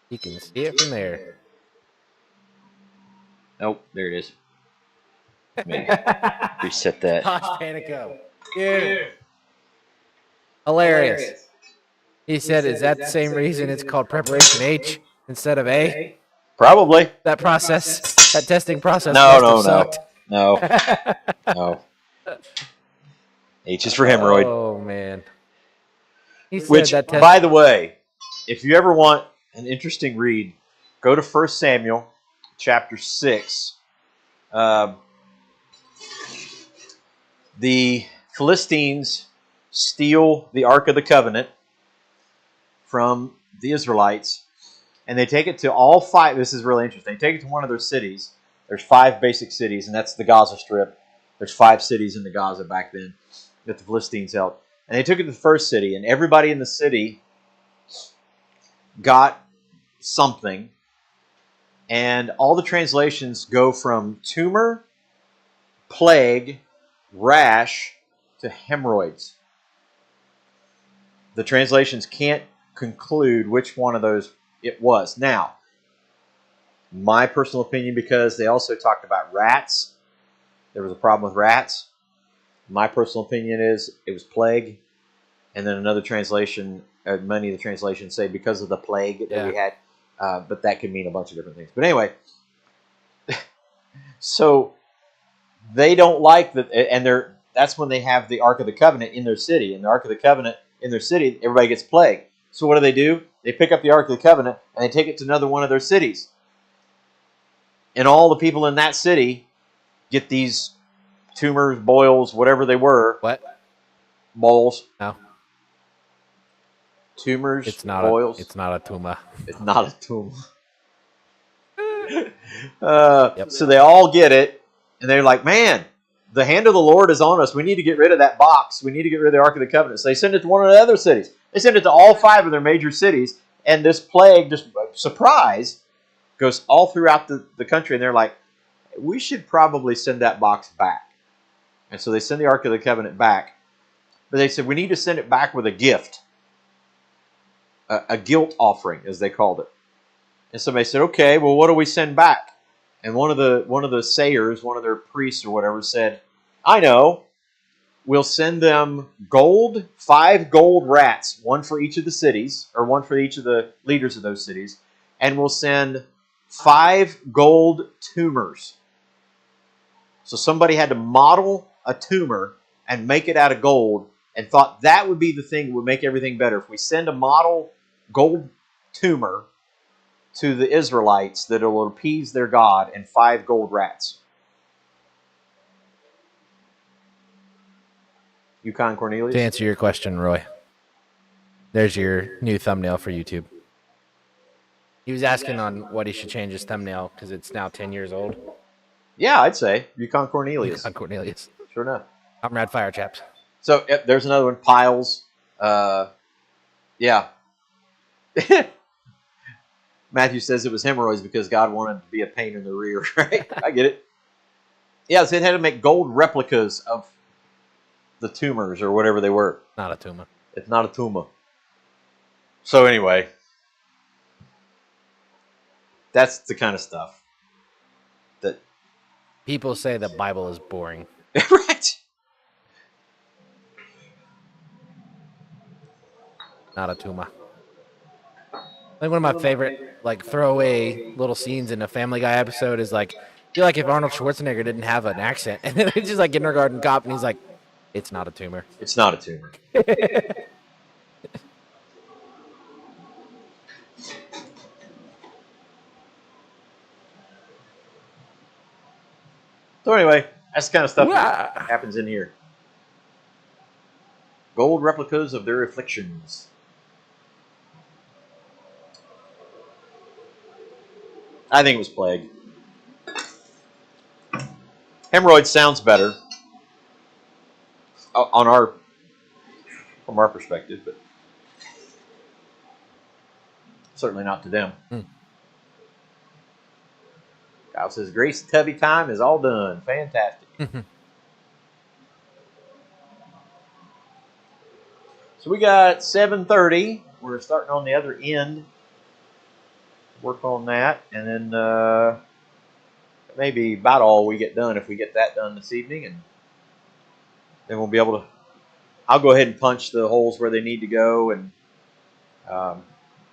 You can see it from there. Nope, there it is. Let me reset that. Tosh Panico. Dude. Hilarious. He said, is that the same reason it's called Preparation H instead of A? Probably. That process, that testing process No, must have sucked. No. H is for hemorrhoid. Oh, man. He said Which, that by the way, if you ever want an interesting read, go to 1 Samuel chapter 6. The Philistines steal the Ark of the Covenant from the Israelites, and they take it to all 5. This is really interesting. They take it to one of their cities. There's 5 basic cities, and that's the Gaza Strip. There's 5 cities in the Gaza back then that the Philistines held. And they took it to the first city, and everybody in the city got something. And all the translations go from tumor, plague, rash, to hemorrhoids. The translations can't conclude which one of those it was. Now, my personal opinion, because they also talked about rats, there was a problem with rats. My personal opinion is it was plague. And then another translation, many of the translations say because of the plague that we had. But that could mean a bunch of different things. But anyway, so they don't like that, and that's when they have the Ark of the Covenant in their city. And the Ark of the Covenant in their city, everybody gets plagued. So what do? They pick up the Ark of the Covenant and they take it to another one of their cities. And all the people in that city get these tumors, boils, whatever they were. What? Moles. No. Tumors, it's not boils. It's not a tumor. It's not a tumor. So they all get it, and they're like, man, the hand of the Lord is on us. We need to get rid of that box. We need to get rid of the Ark of the Covenant. So they send it to one of the other cities. They send it to all 5 of their major cities, and this plague, just surprise, goes all throughout the country, and they're like, we should probably send that box back. And so they send the Ark of the Covenant back. But they said, we need to send it back with a gift. A guilt offering, as they called it. And somebody said, okay, well, what do we send back? And one of the sayers, one of their priests or whatever, said, I know, we'll send them 5 gold rats, one for each of the cities, or one for each of the leaders of those cities, and we'll send 5 gold tumors. So somebody had to model a tumor and make it out of gold, and thought that would be the thing that would make everything better. If we send a model gold tumor to the Israelites, that it will appease their God, and 5 gold rats. Yukon Cornelius? To answer your question, Roy, there's your new thumbnail for YouTube. He was asking on what he should change his thumbnail because it's now 10 years old. Yeah, I'd say Yukon Cornelius. Yukon Cornelius. Sure enough. Comrade Fire Chaps. So yep, there's another one. Piles. Yeah. Matthew says it was hemorrhoids because God wanted to be a pain in the rear. Right? I get it. Yeah, so it had to make gold replicas of the tumors or whatever they were. Not a tumor. It's not a tumor. So anyway, that's the kind of stuff that people say the Bible is boring. Right. Not a tumor. I think one of my favorite like throwaway little scenes in a Family Guy episode is like, I feel like if Arnold Schwarzenegger didn't have an accent, and then it's just like kindergarten cop, and he's like, "It's not a tumor." It's not a tumor. So anyway, that's the kind of stuff that happens in here. Gold replicas of their afflictions. I think it was plague. Hemorrhoids sounds better from our perspective, but certainly not to them. Kyle says, Grace Tubby time is all done. Fantastic. So we got 7:30. We're starting on the other end. Work on that. And then maybe about all we get done if we get that done this evening. And then we'll be able to... I'll go ahead and punch the holes where they need to go. And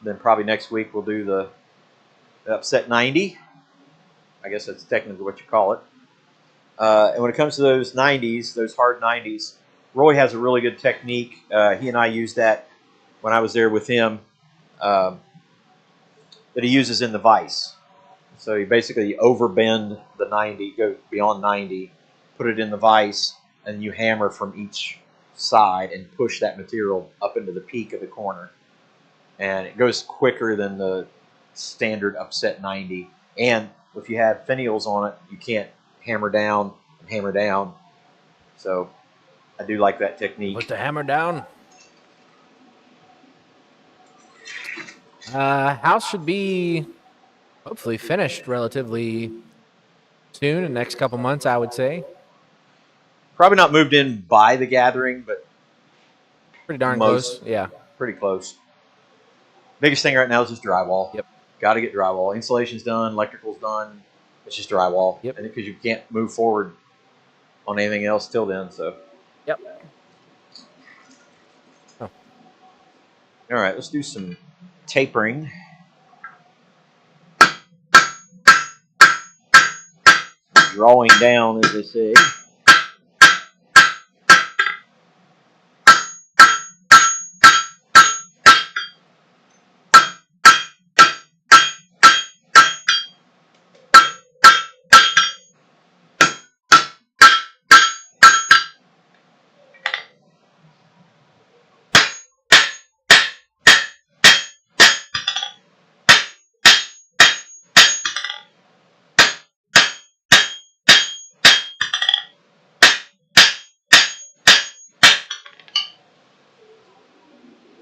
then probably next week we'll do the upset 90. I guess that's technically what you call it. And when it comes to those 90s, those hard 90s, Roy has a really good technique. He and I used that when I was there with him that he uses in the vise. So you basically overbend the 90, go beyond 90, put it in the vise, and you hammer from each side and push that material up into the peak of the corner. And it goes quicker than the standard upset 90. And if you have finials on it, you can't hammer down and hammer down. So I do like that technique. Put the hammer down. House should be hopefully finished relatively soon, in the next couple months, I would say. Probably not moved in by the gathering, but pretty darn close. Yeah. Pretty close. Biggest thing right now is just drywall. Yep. Got to get drywall. Insulation's done. Electrical's done. It's just drywall. Yep. And because you can't move forward on anything else till then, so. Yep. Oh. All right, let's do some tapering. Drawing down, as they say.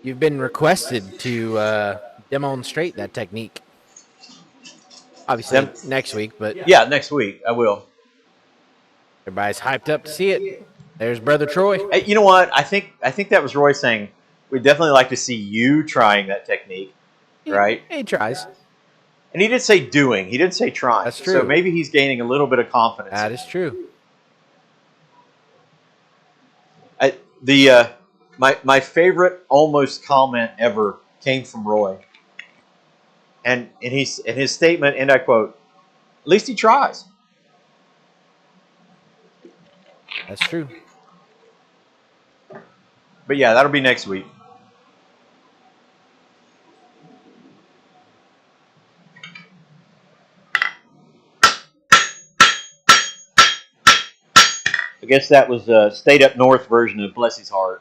You've been requested to demonstrate that technique. Obviously next week, but yeah, next week I will. Everybody's hyped up to see it. There's Brother Troy. Hey, you know what? I think that was Roy saying we'd definitely like to see you trying that technique, right? He tries. And he did say doing. He didn't say trying. That's true. So maybe he's gaining a little bit of confidence. That is true. My favorite almost comment ever came from Roy. And in his statement, and I quote, "At least he tries." That's true. But yeah, that'll be next week. I guess that was a State Up North version of Bless His Heart.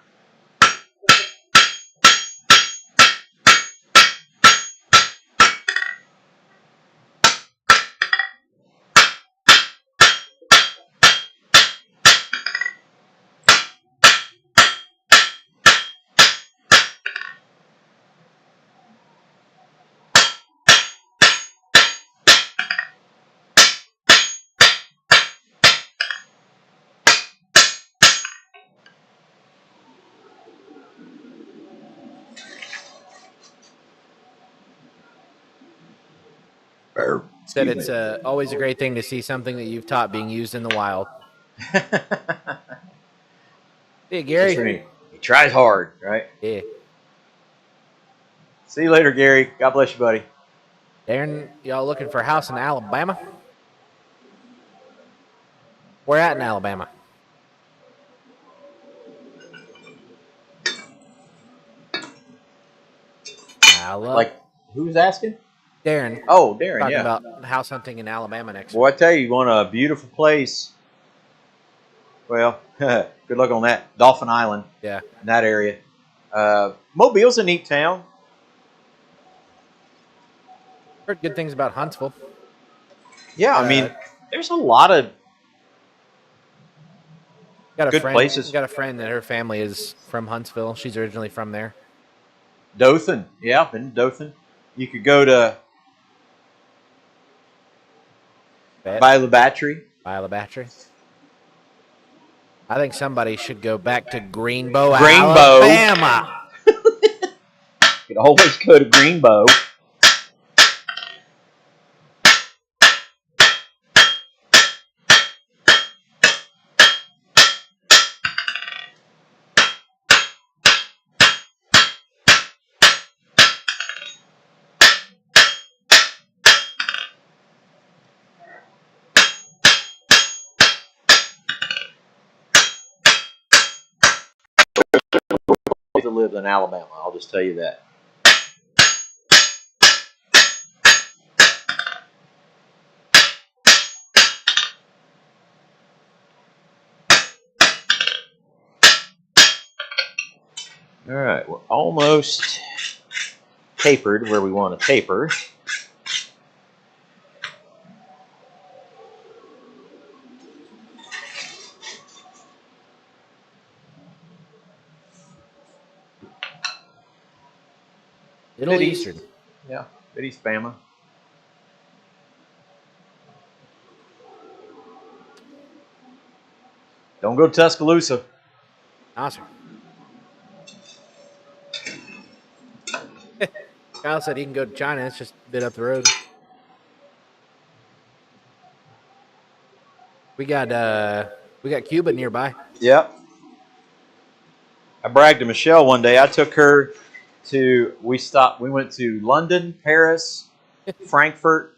Said it's always a great thing to see something that you've taught being used in the wild. Hey, Gary. He tries hard, right? Yeah. See you later, Gary. God bless you, buddy. Darren, y'all looking for a house in Alabama? Where at in Alabama? Like, who's asking? Darren. Oh, Darren, Talking yeah. about house hunting in Alabama next Well, I tell you want a beautiful place. Well, good luck on that. Dolphin Island. Yeah. In that area. Mobile's a neat town. Heard good things about Huntsville. Yeah, I mean, there's a lot of good places. Got a friend that her family is from Huntsville. She's originally from there. Dothan. Yeah, been to Dothan. You could go to By the Battery. I think somebody should go back to Greenbow, Greenbow. Alabama. You could always go to Greenbow. To live in Alabama, I'll just tell you that. All right, we're almost tapered where we want to taper. Middle Eastern. Yeah, Bit East Bama. Don't go to Tuscaloosa. Awesome. Kyle said he can go to China. It's just a bit up the road. We got Cuba nearby. Yep. I bragged to Michelle one day. I took her to. We went to London, Paris, Frankfurt,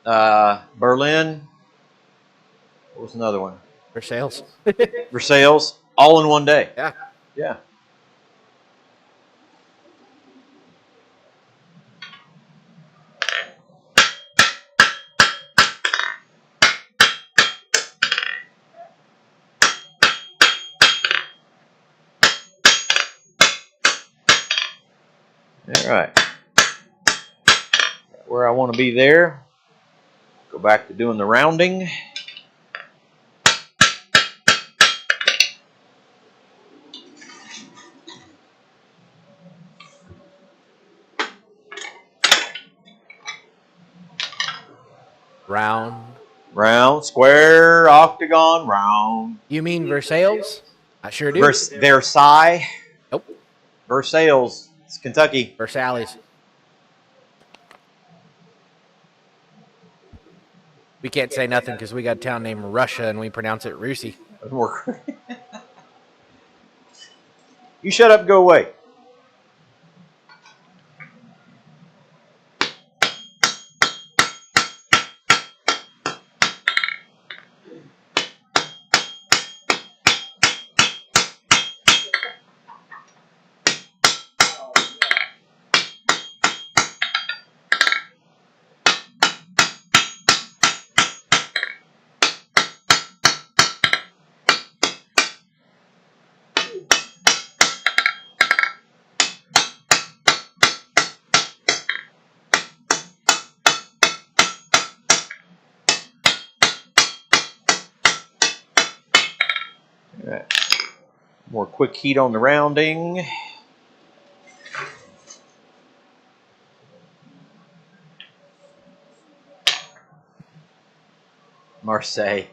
Berlin. What was another one? Versailles. Versailles, all in one day. Yeah. Yeah. All right. Where I want to be there. Go back to doing the rounding. Round, square, octagon, round. You mean Versailles? I sure do. Versailles. Nope. Versailles. It's Kentucky. Versailles. We can't say nothing because we got a town named Russia and we pronounce it Russie. You shut up and go away. All right. More quick heat on the rounding. Marseille.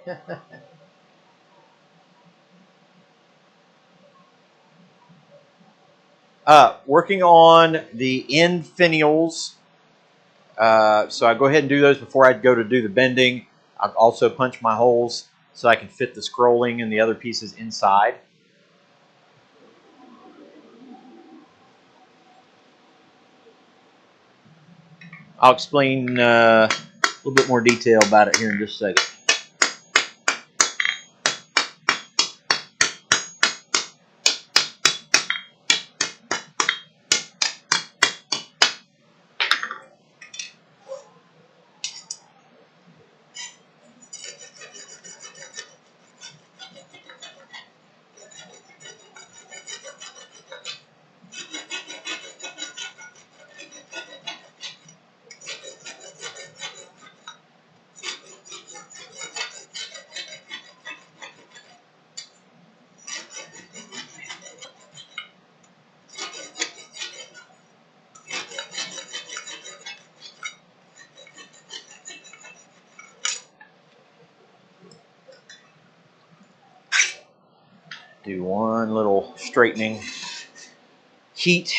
Working on the end finials So I go ahead and do those before I go to do the bending. I've also punched my holes so I can fit the scrolling and the other pieces inside. I'll explain a little bit more detail about it here in just a second. Do one little straightening heat.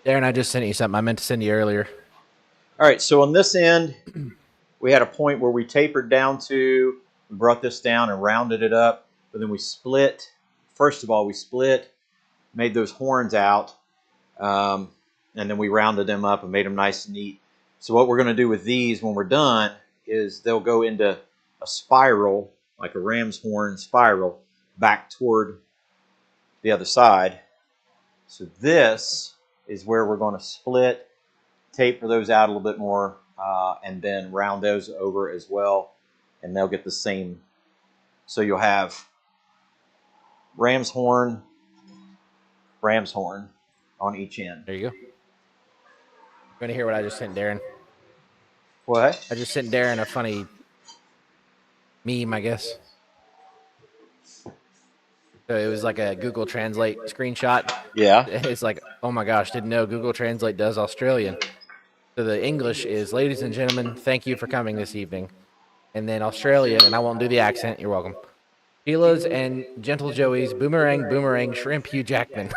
Darren, I just sent you something I meant to send you earlier. All right, so on this end, we had a point where we tapered down to, we brought this down and rounded it up, but then we split. First of all, we split, made those horns out, and then we rounded them up and made them nice and neat. So what we're going to do with these when we're done is they'll go into a spiral, like a ram's horn spiral, back toward the other side. So this is where we're going to split, taper those out a little bit more, and then round those over as well, and they'll get the same. So you'll have ram's horn on each end. There you go. You want to hear what I just sent Darren? What? I just sent Darren a funny meme, I guess. So it was like a Google Translate screenshot. Yeah. It's like, oh my gosh, didn't know Google Translate does Australian. So the English is, ladies and gentlemen, thank you for coming this evening. And then Australian, and I won't do the accent, you're welcome. Sheila's and Gentle Joey's, Boomerang, Boomerang, Shrimp, Hugh Jackman.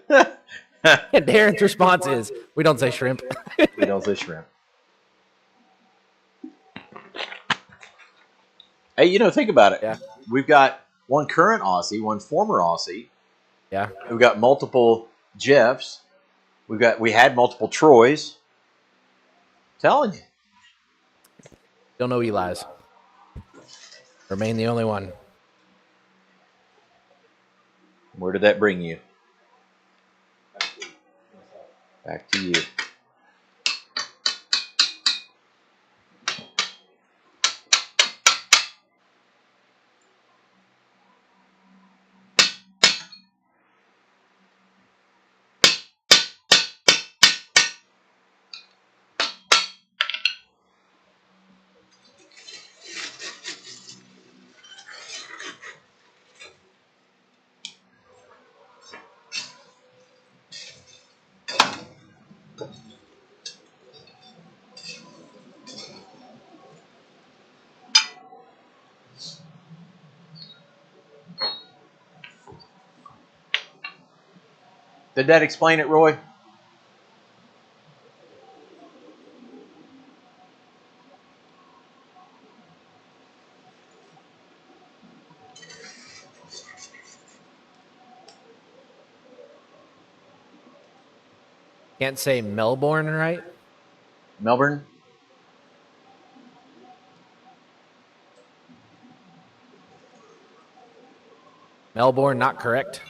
And Darren's response is, we don't say shrimp. We don't say shrimp. Hey, you know, think about it. Yeah. We've got one current Aussie, one former Aussie. Yeah. We've got multiple Jeffs. We had multiple Troys. Telling you. Don't know Eli's. Remain the only one. Where did that bring you? Back to you. Did that explain it, Roy? Can't say Melbourne, right? Melbourne? Melbourne, not correct.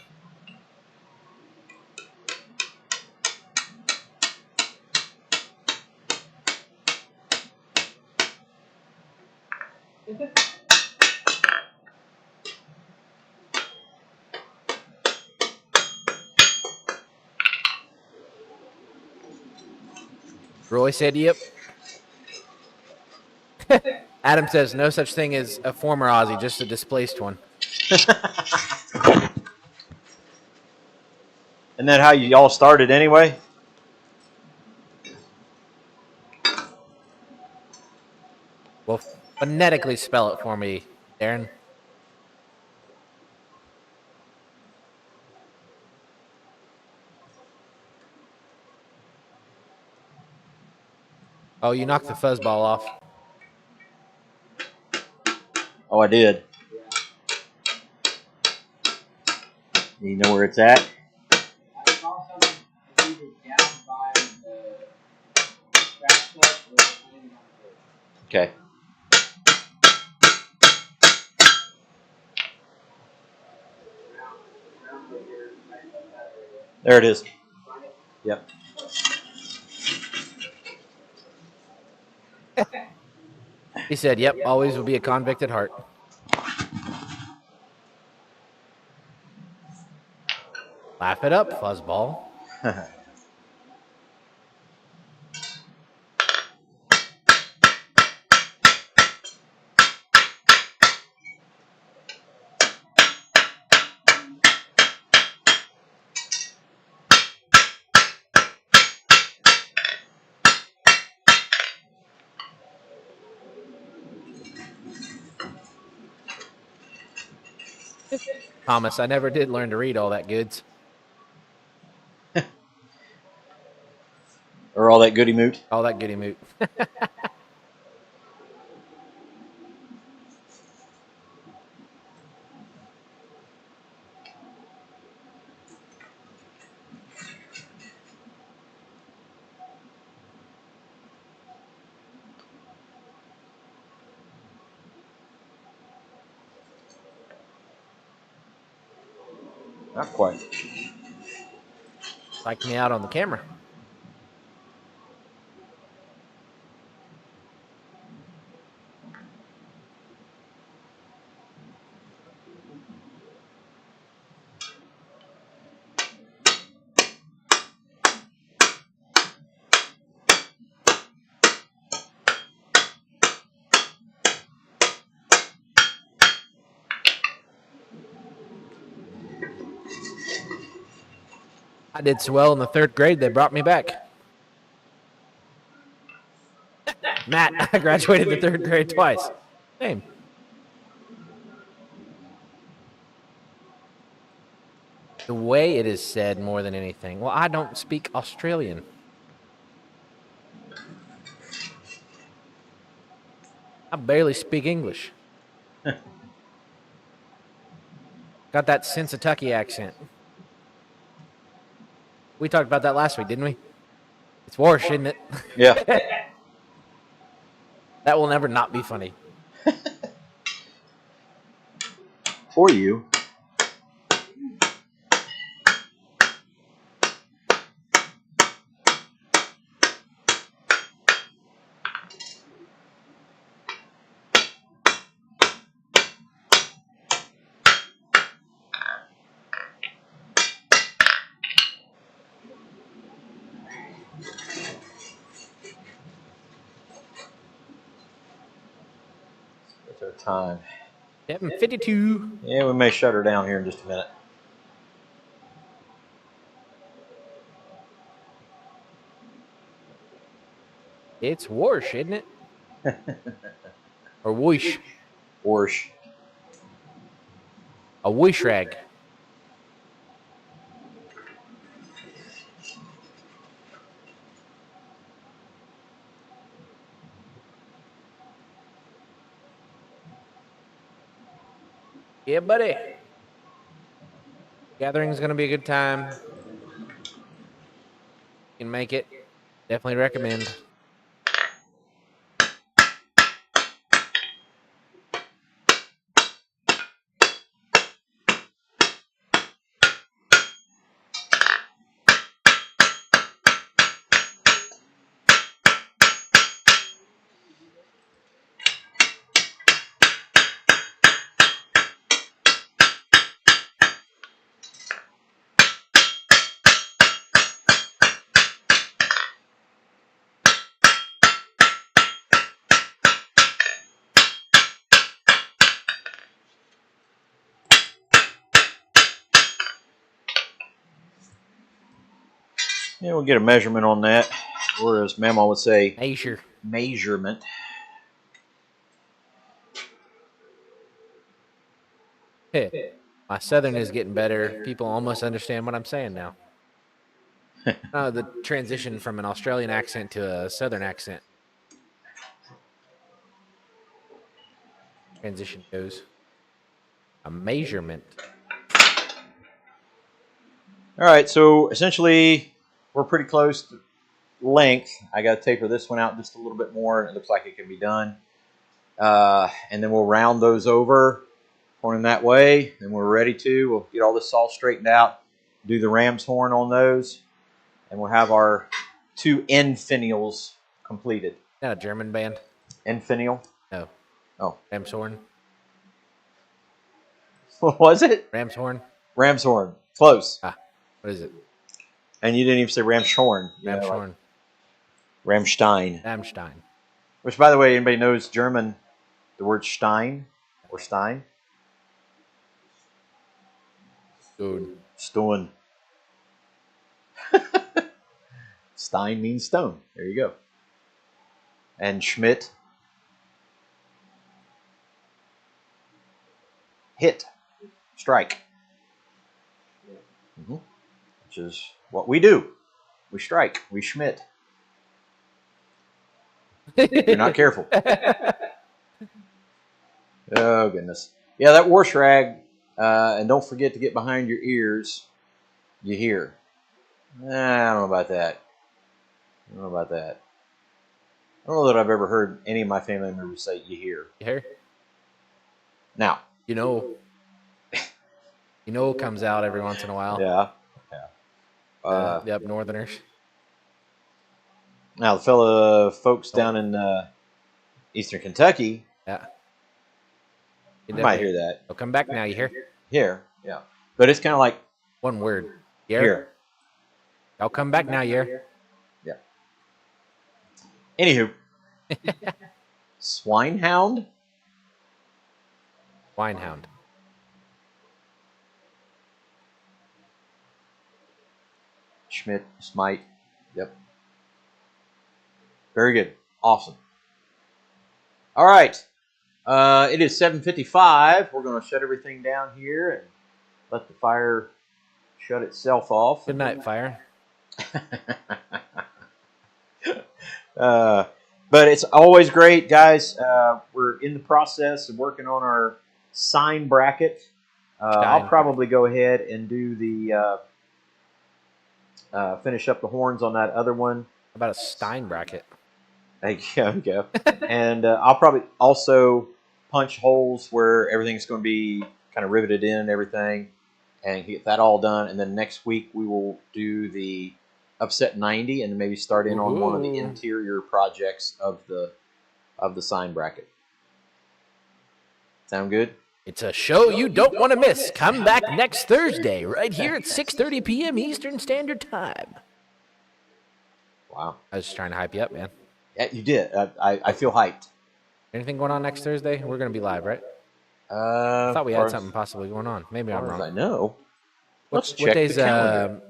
Roy said, yep. Adam says, no such thing as a former Aussie, just a displaced one. Isn't that how you all started anyway? Well, phonetically spell it for me, Darren. Oh, you knocked the fuzzball off. Oh, I did. You know where it's at? I saw something either down by the scratch clip or landing on the board. Okay. Around right here, right in that area. There it is. Find it? Yep. He said, yep, always will be a convict at heart. Laugh it up, fuzzball. Thomas, I never did learn to read all that goods. Or all that goody moot. All that goody moot. Not quite. Psyched me out on the camera. I did so well in the 3rd grade, they brought me back. Matt, I graduated the 3rd grade twice. Same. The way it is said more than anything. Well, I don't speak Australian. I barely speak English. Got that Sensatucky accent. We talked about that last week, didn't we? It's worse, isn't it? Yeah. That will never not be funny. For you. What's our time? 7:52. Yeah, we may shut her down here in just a minute. It's worse, isn't it? Or whoosh. Orsh. A whoosh rag. Yeah, buddy. Gathering's going to be a good time. You can make it. Definitely recommend. Yeah, we'll get a measurement on that, or as Mama would say, measurement. Hey, my southern is getting better. People almost understand what I'm saying now. The transition from an Australian accent to a southern accent. Transition goes. A measurement. All right, so essentially, we're pretty close to length. I got to taper this one out just a little bit more, and it looks like it can be done. And then we'll round those over, pointing that way, and we're ready to. We'll get all this all straightened out, do the ram's horn on those, and we'll have our 2 end finials completed. Not a German band? End finial? No. Oh. Ram's horn? What was it? Ram's horn? Ram's horn. Close. Ah, what is it? And you didn't even say Ram's horn. Ram's horn. Ramstein. Ramstein. Which, by the way, anybody knows German, the word Stein or Stein? Stone. Stone. Stein means stone. There you go. And Schmidt. Hit. Strike. Which is what we do. We strike. We Schmidt. If you're not careful. Oh, goodness. Yeah, that wash rag, and don't forget to get behind your ears. You hear. I don't know about that. I don't know that I've ever heard any of my family members say you hear. You hear? Now. You know it comes out every once in a while. Yeah. The up northerners. Now, the fellow folks down in eastern Kentucky, yeah, you might hear that. Oh, come back now, you hear? Here, yeah. But it's kind of like... One word. Here. I'll come back now, you hear? Yeah. Anywho. Swinehound? Swinehound. Schmidt, Smite. Yep. Very good. Awesome. All right. It is 7:55. We're going to shut everything down here and let the fire shut itself off. Good night, fire. But it's always great, guys. We're in the process of working on our sign bracket. I'll probably go ahead and do the finish up the horns on that other one. How about a Stein bracket? There you go. And I'll probably also punch holes where everything's going to be kind of riveted in and everything, and get that all done. And then next week we will do the upset 90, and then maybe start in on one of the interior projects of the sign bracket. Sound good? It's a show you don't want to miss. Come back next Thursday, right here at 6:30 p.m. Eastern Standard Time. Wow. I was just trying to hype you up, man. Yeah, you did. I feel hyped. Anything going on next Thursday? We're going to be live, right? I thought we had something possibly going on. Maybe I'm wrong. I know. Let's check the calendar.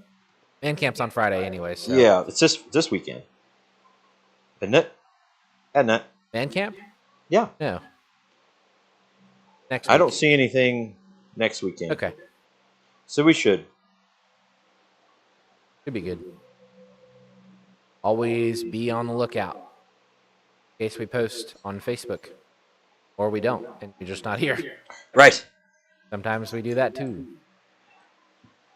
Man camp's on Friday anyway. So. Yeah, it's this weekend. Isn't it? Isn't it? Man camp? Yeah. No. Next week. I don't see anything next weekend. Okay. So we should. Should be good. Always be on the lookout in case we post on Facebook. Or we don't, and you're just not here. Right. Sometimes we do that too.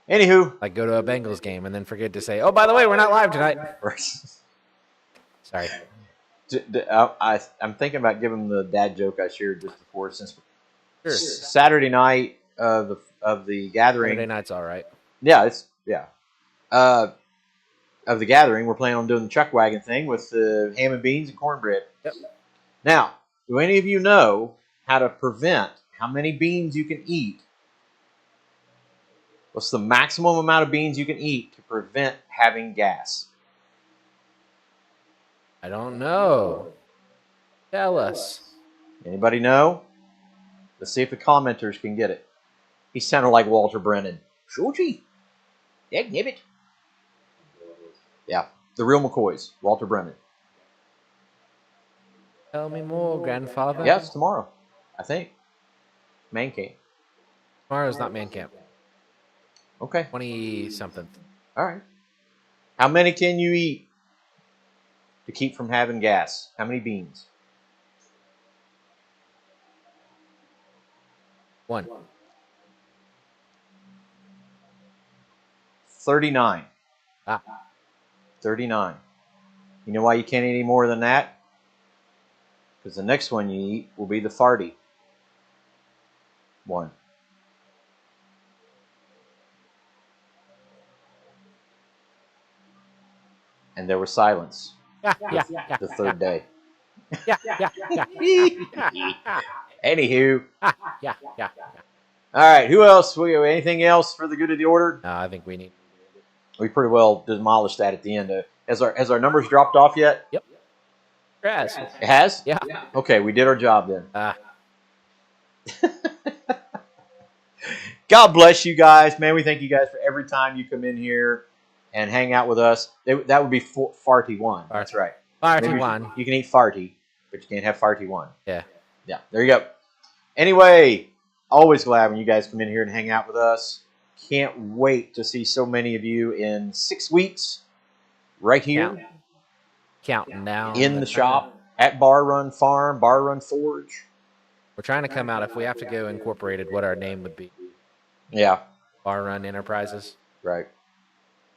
Anywho. Like go to a Bengals game and then forget to say, oh, by the way, we're not live tonight. Right. Sorry. I'm thinking about giving the dad joke I shared just before, since Sure. Saturday night of the gathering. Saturday night's all right. Yeah, of the gathering, we're planning on doing the chuck wagon thing with the ham and beans and cornbread. Yep. Now, do any of you know how to prevent how many beans you can eat? What's the maximum amount of beans you can eat to prevent having gas? I don't know. Tell us. Anybody know? Let's see if the commenters can get it. He sounded like Walter Brennan. Shorty. Dagnabbit. Yeah, the real McCoys, Walter Brennan. Tell me more, grandfather. Yeah, it's tomorrow, I think. Man camp. Tomorrow's not man camp. Okay. 20-something. All right. How many can you eat to keep from having gas? How many beans? 1. 39. Ah. 39. You know why you can't eat any more than that? Because the next one you eat will be the farty one. And there was silence Yeah. the third day. Yeah. Anywho. Yeah. All right. Who else? Anything else for the good of the order? No, I think we need. We pretty well demolished that at the end. Has our numbers dropped off yet? Yep. Yes. It has? Yeah. Okay, we did our job then. Ah. God bless you guys, man. We thank you guys for every time you come in here and hang out with us. That would be farty one. That's right. Farty one. You can eat farty, but you can't have farty one. Yeah. Yeah. There you go. Anyway, always glad when you guys come in here and hang out with us. Can't wait to see so many of you in 6 weeks, right here, counting down in the shop at Bar Run Farm, Bar Run Forge. We're trying to come out, if we have to go incorporated, what our name would be. Yeah. Bar Run Enterprises. Right.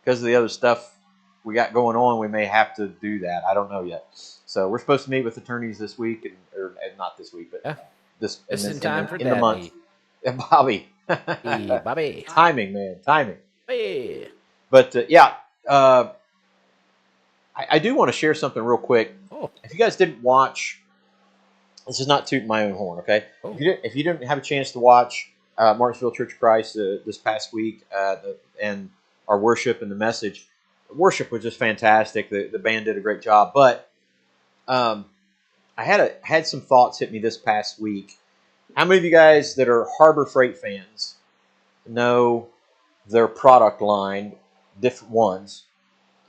Because of the other stuff we got going on, we may have to do that. I don't know yet. So we're supposed to meet with attorneys this week, or not this week, but this in time for the month. And Bobby. Hey, Bobby. Timing, man. Timing. Hey. But I do want to share something real quick. Oh. If you guys didn't watch, this is not tooting my own horn, okay? Oh. If you didn't have a chance to watch Martinsville Church of Christ this past week and our worship and the message, worship was just fantastic. The band did a great job. But I had some thoughts hit me this past week. How many of you guys that are Harbor Freight fans know their product line, different ones,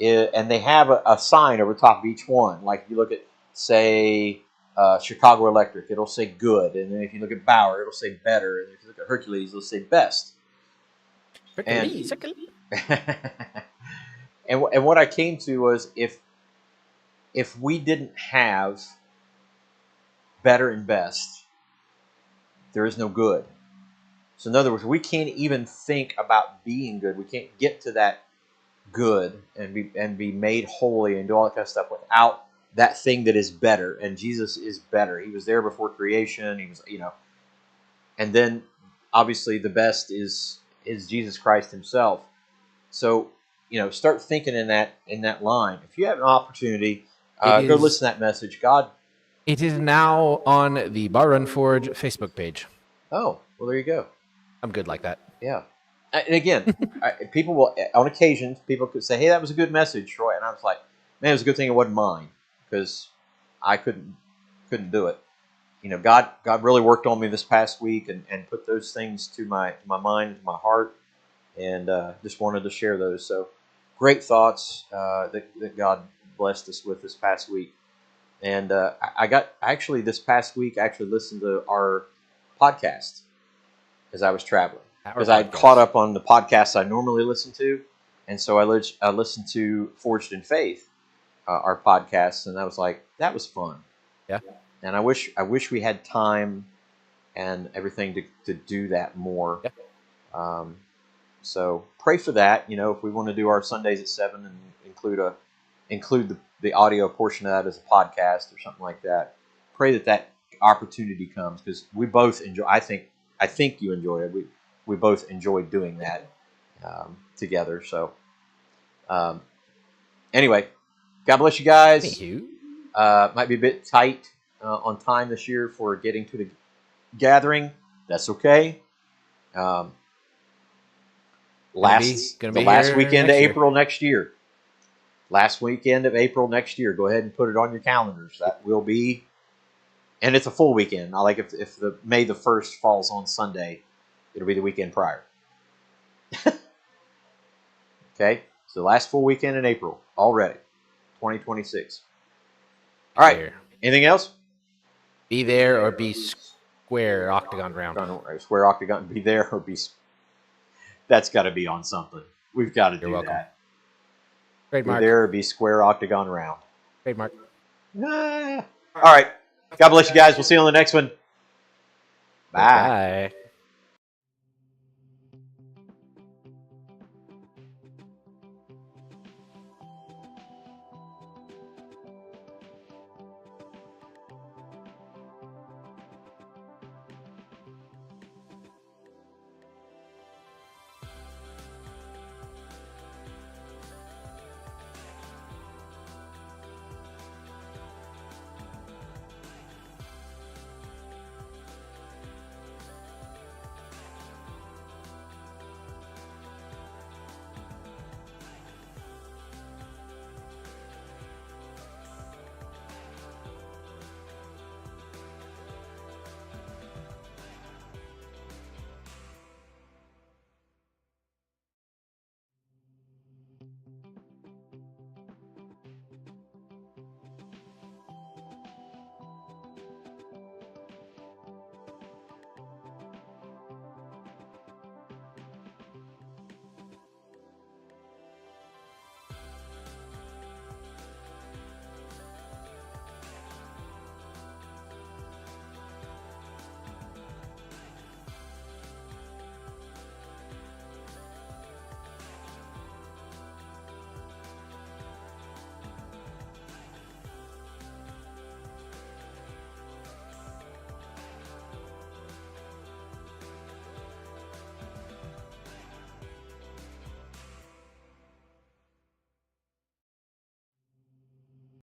and they have a sign over top of each one? Like if you look at, say, Chicago Electric, it'll say good. And then if you look at Bauer, it'll say better. And if you look at Hercules, it'll say best. Hercules. And what I came to was if we didn't have better and best, there is no good. So in other words, we can't even think about being good. We can't get to that good and be made holy and do all that kind of stuff without that thing that is better. And Jesus is better. He was there before creation. He was, and then obviously the best is Jesus Christ himself. So, start thinking in that line. If you have an opportunity, go listen to that message. It is now on the Bar Run Forge Facebook page. Oh, well, there you go. I'm good like that. Yeah. And again, people will, on occasions, people could say, hey, that was a good message, Troy. And I was like, man, it was a good thing it wasn't mine because I couldn't do it. God really worked on me this past week and put those things to my mind, to my heart, and just wanted to share those. So great thoughts that God blessed us with this past week. And this past week, I actually listened to our podcast as I was traveling. Because I had caught up on the podcasts I normally listen to. And so I listened to Forged in Faith, our podcast, and I was like, that was fun. Yeah. And I wish we had time and everything to do that more. Yeah. So pray for that. If we want to do our Sundays at 7 and include the audio portion of that as a podcast or something like that. Pray that opportunity comes because we both enjoy. I think you enjoy it. We both enjoy doing that together. So anyway, God bless you guys. Thank you. Might be a bit tight on time this year for getting to the gathering. That's okay. Last weekend of April next year. Last weekend of April next year. Go ahead and put it on your calendars. That will be, and it's a full weekend. I like if the May the 1st falls on Sunday, it'll be the weekend prior. Okay, It's the last full weekend in April already, 2026. All right. There. Anything else? Be there or be square octagon round. Square octagon. Be there or be. That's got to be on something. We've got to do welcome. that. Trademark. Be there or be square octagon round. Trademark. All right. God bless you guys. We'll see you on the next one. Bye. Bye.